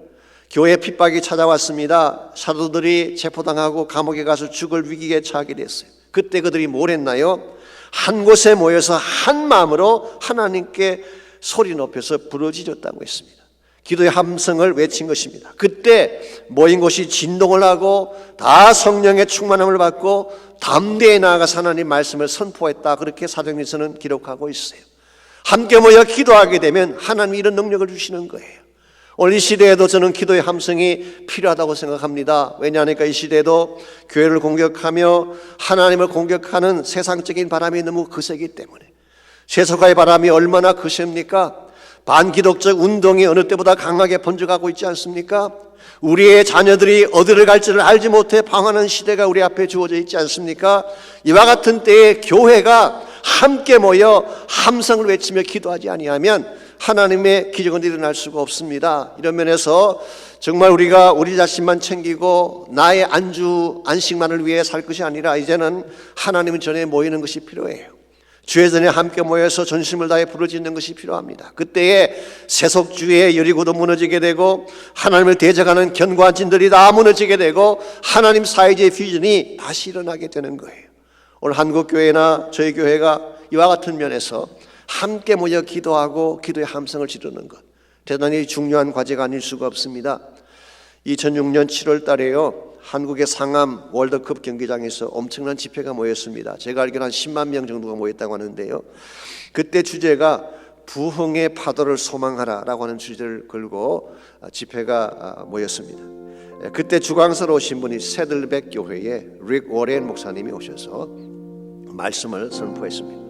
교회 핍박이 찾아왔습니다. 사도들이 체포당하고 감옥에 가서 죽을 위기에 처하게 됐어요. 그때 그들이 뭘 했나요? 한 곳에 모여서 한 마음으로 하나님께 소리 높여서 부르짖었다고 했습니다. 기도의 함성을 외친 것입니다. 그때 모인 곳이 진동을 하고 다 성령의 충만함을 받고 담대히 나아가서 하나님 말씀을 선포했다. 그렇게 사도행전에서는 기록하고 있어요. 함께 모여 기도하게 되면 하나님이 이런 능력을 주시는 거예요. 오늘 이 시대에도 저는 기도의 함성이 필요하다고 생각합니다. 왜냐하니까 이 시대에도 교회를 공격하며 하나님을 공격하는 세상적인 바람이 너무 거세기 때문에. 세속화의 바람이 얼마나 거셉니까? 반기독적 운동이 어느 때보다 강하게 번져가고 있지 않습니까? 우리의 자녀들이 어디를 갈지를 알지 못해 방황하는 시대가 우리 앞에 주어져 있지 않습니까? 이와 같은 때에 교회가 함께 모여 함성을 외치며 기도하지 아니하면 하나님의 기적은 일어날 수가 없습니다. 이런 면에서 정말 우리가 우리 자신만 챙기고 나의 안식만을 위해 살 것이 아니라 이제는 하나님 전에 모이는 것이 필요해요. 주의 전에 함께 모여서 전심을 다해 부르짖는 것이 필요합니다. 그때에 세속주의의 여리고도 무너지게 되고 하나님을 대적하는 견고한 진들이 다 무너지게 되고 하나님 사회주의 비전이 다시 일어나게 되는 거예요. 오늘 한국교회나 저희 교회가 이와 같은 면에서 함께 모여 기도하고 기도의 함성을 지르는 것, 대단히 중요한 과제가 아닐 수가 없습니다. 2006년 7월 달에요, 한국의 상암 월드컵 경기장에서 엄청난 집회가 모였습니다. 제가 알기로는 한 10만 명 정도가 모였다고 하는데요. 그때 주제가 부흥의 파도를 소망하라라고 하는 주제를 걸고 집회가 모였습니다. 그때 주강사로 오신 분이 새들백 교회의 릭 워렌 목사님이 오셔서 말씀을 선포했습니다.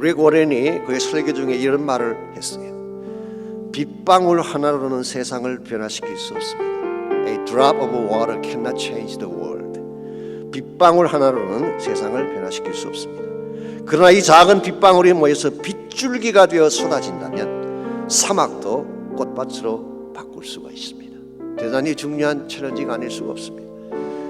릭 워렌이 그의 설교 중에 이런 말을 했어요. 빗방울 하나로는 세상을 변화시킬 수 없습니다. A drop of water cannot change the world. 빗방울 하나로는 세상을 변화시킬 수 없습니다. 그러나 이 작은 빗방울이 모여서 빗줄기가 되어 쏟아진다면 사막도 꽃밭으로 바꿀 수가 있습니다. 대단히 중요한 챌린지가 아닐 수가 없습니다.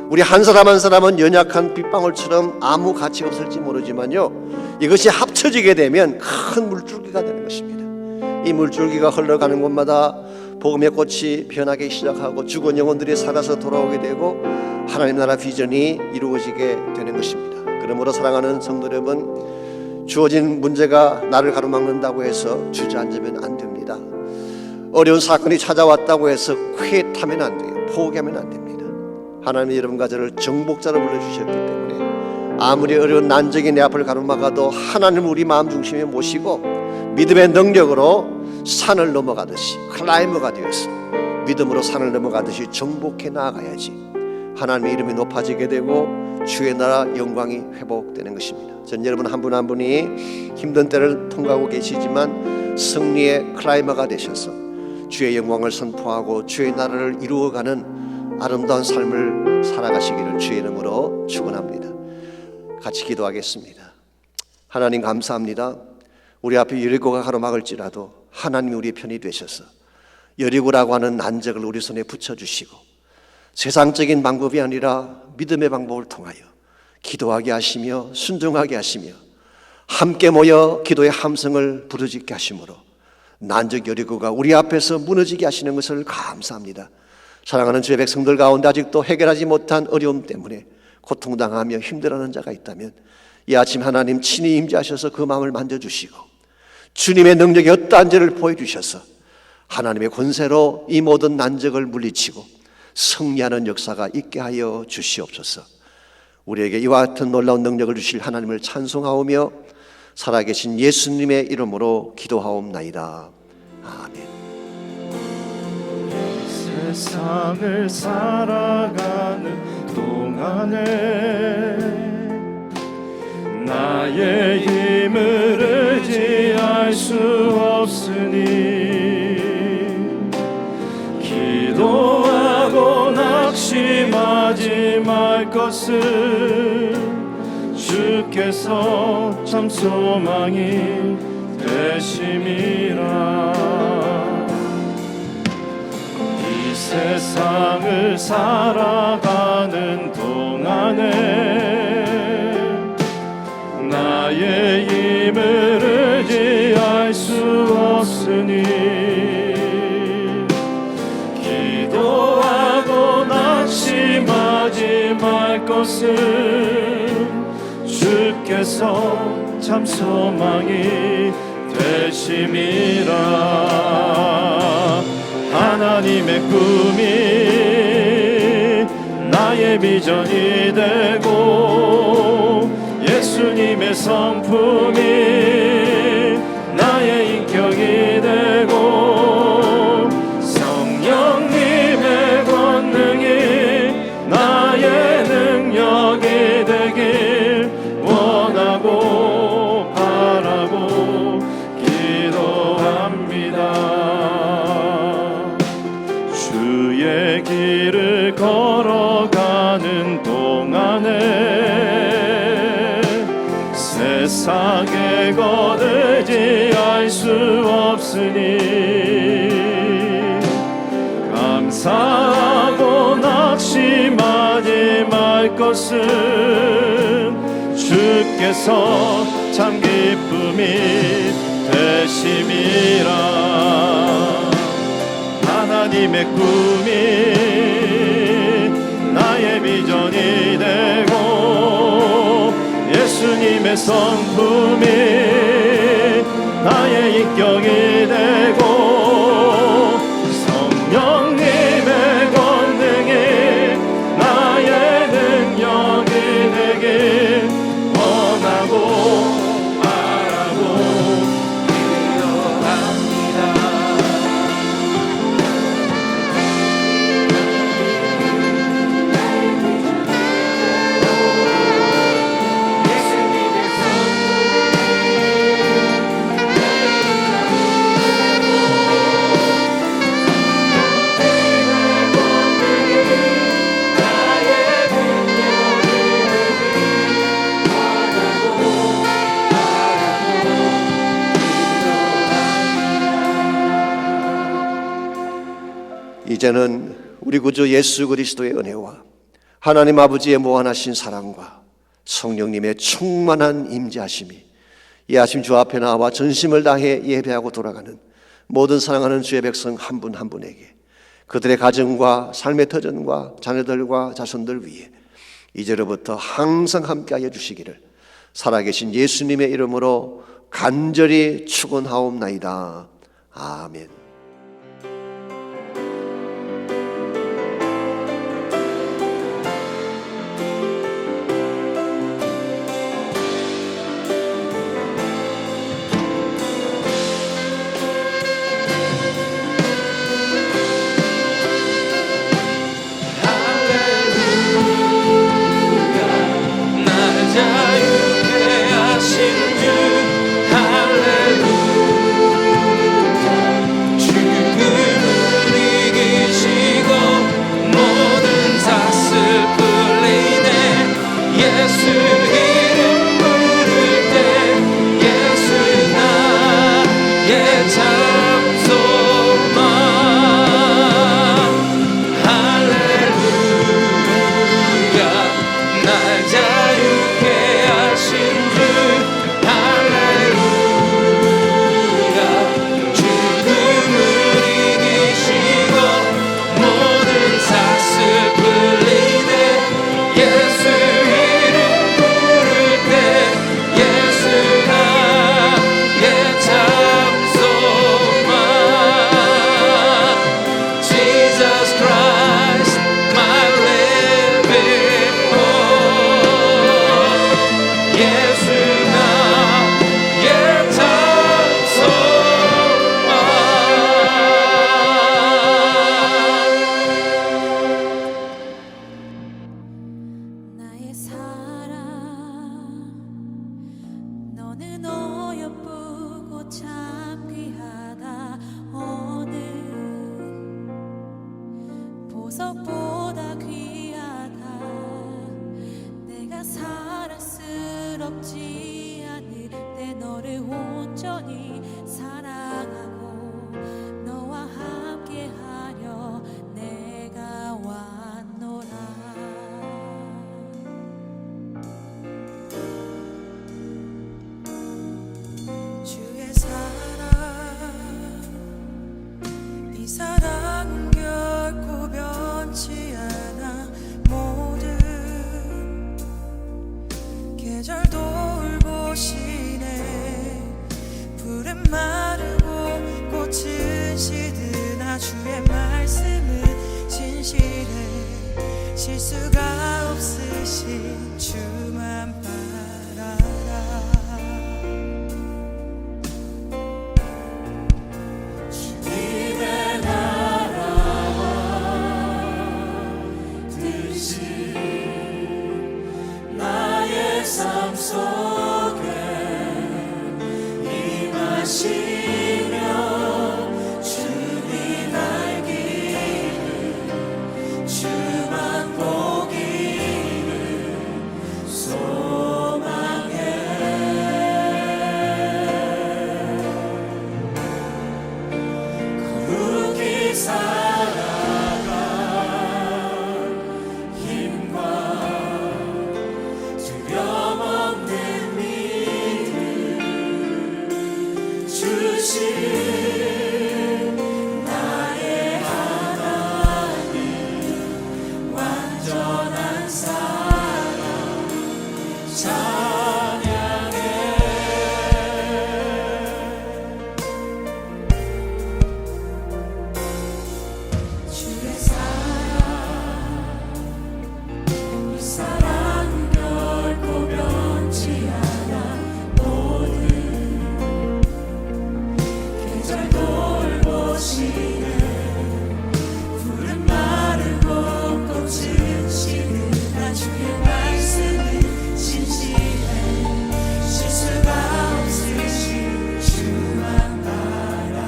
우리 한 사람 한 사람은 연약한 빗방울처럼 아무 가치가 없을지 모르지만요, 이것이 합쳐지게 되면 큰 물줄기가 되는 것입니다. 이 물줄기가 흘러가는 곳마다 복음의 꽃이 변하기 시작하고 죽은 영혼들이 살아서 돌아오게 되고 하나님 나라 비전이 이루어지게 되는 것입니다. 그러므로 사랑하는 성도 여러분, 주어진 문제가 나를 가로막는다고 해서 주저앉으면 안 됩니다. 어려운 사건이 찾아왔다고 해서 쾌하면 안 돼요. 포기하면 안 됩니다. 하나님이 여러분과 저를 정복자로 불러주셨기 때문에 아무리 어려운 난적이 내 앞을 가로막아도 하나님을 우리 마음 중심에 모시고 믿음의 능력으로 산을 넘어가듯이 클라이머가 되어서 믿음으로 산을 넘어가듯이 정복해 나아가야지 하나님의 이름이 높아지게 되고 주의 나라 영광이 회복되는 것입니다. 전 여러분 한 분 한 분이 힘든 때를 통과하고 계시지만 승리의 클라이머가 되셔서 주의 영광을 선포하고 주의 나라를 이루어가는 아름다운 삶을 살아가시기를 주의 이름으로 축원합니다. 같이 기도하겠습니다. 하나님 감사합니다. 우리 앞에 여리고가 가로막을지라도 하나님이 우리의 편이 되셔서 여리고라고 하는 난적을 우리 손에 붙여주시고 세상적인 방법이 아니라 믿음의 방법을 통하여 기도하게 하시며 순종하게 하시며 함께 모여 기도의 함성을 부르짖게 하심으로 난적 여리고가 우리 앞에서 무너지게 하시는 것을 감사합니다. 사랑하는 주의 백성들 가운데 아직도 해결하지 못한 어려움 때문에 고통당하며 힘들어하는 자가 있다면 이 아침 하나님 친히 임재하셔서 그 마음을 만져주시고 주님의 능력이 어떠한지를 보여주셔서 하나님의 권세로 이 모든 난적을 물리치고 승리하는 역사가 있게 하여 주시옵소서. 우리에게 이와 같은 놀라운 능력을 주실 하나님을 찬송하오며 살아계신 예수님의 이름으로 기도하옵나이다. 아멘. 세상을 살아가는 동안에 나의 힘을 의지할 수 없으니 기도하고 낙심하지 말 것을 주께서 참 소망이 되심이라. 이 세상을 살아가는 동안에 나의 힘을 의지할 수 없으니 기도하고 낙심하지 말 것을 주께서 참 소망이 되심이라. 하나님의 꿈이 나의 비전이 되고 예수님의 성품이 나의 인격이 되고 성령님의 권능이 나의 능력이 되길 원하고 바라고 기도합니다. 주의 길을 걸어가는 동안에 세상에 거들지할 수 없으니 감사하고 낙심하지 말 것은 주께서 참 기쁨이 되심이라. 하나님의 꿈이 나의 비전이 되고 예수님의 성품이 나의 인격이 되고 성령님의 권능이 나의 능력이 되길 원하고 바라고 기도합니다. 이제는 우리 구주 예수 그리스도의 은혜와 하나님 아버지의 무한하신 사랑과 성령님의 충만한 임재하심이 이 아침 주 앞에 나와 전심을 다해 예배하고 돌아가는 모든 사랑하는 주의 백성 한 분 한 분에게 그들의 가정과 삶의 터전과 자녀들과 자손들 위해 이제로부터 항상 함께하여 주시기를 살아계신 예수님의 이름으로 간절히 축원하옵나이다. 아멘. 보석보다 귀하다. 내가 사랑스럽지 않을 때 너를 온전히 사랑하고 너와 함께하려 내가 왔노라. 주의 사랑, 이 사랑은 결코 변치 실수가 없으신 주만 바라라. 주님의 나라와 뜻이 나의 삶 속에 임하시며 주님 알기를 주만 보기를 소망해. 거룩히 살아갈 힘과 두려움 없는 믿음 주신 나의 하나님, 완전한 사랑 찬양해. 주의 사랑, 이 사랑은 결코 변치 않아. 모든 계절 돌보시네. 푸른 마르고 꽃은 시드나 주의 말씀은 진실해. 실수가 없으신 주만 바라라.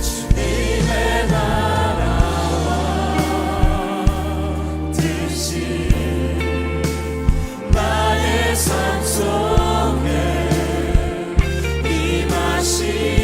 주님의 나라와 뜻이 나의 삶 속에 임하시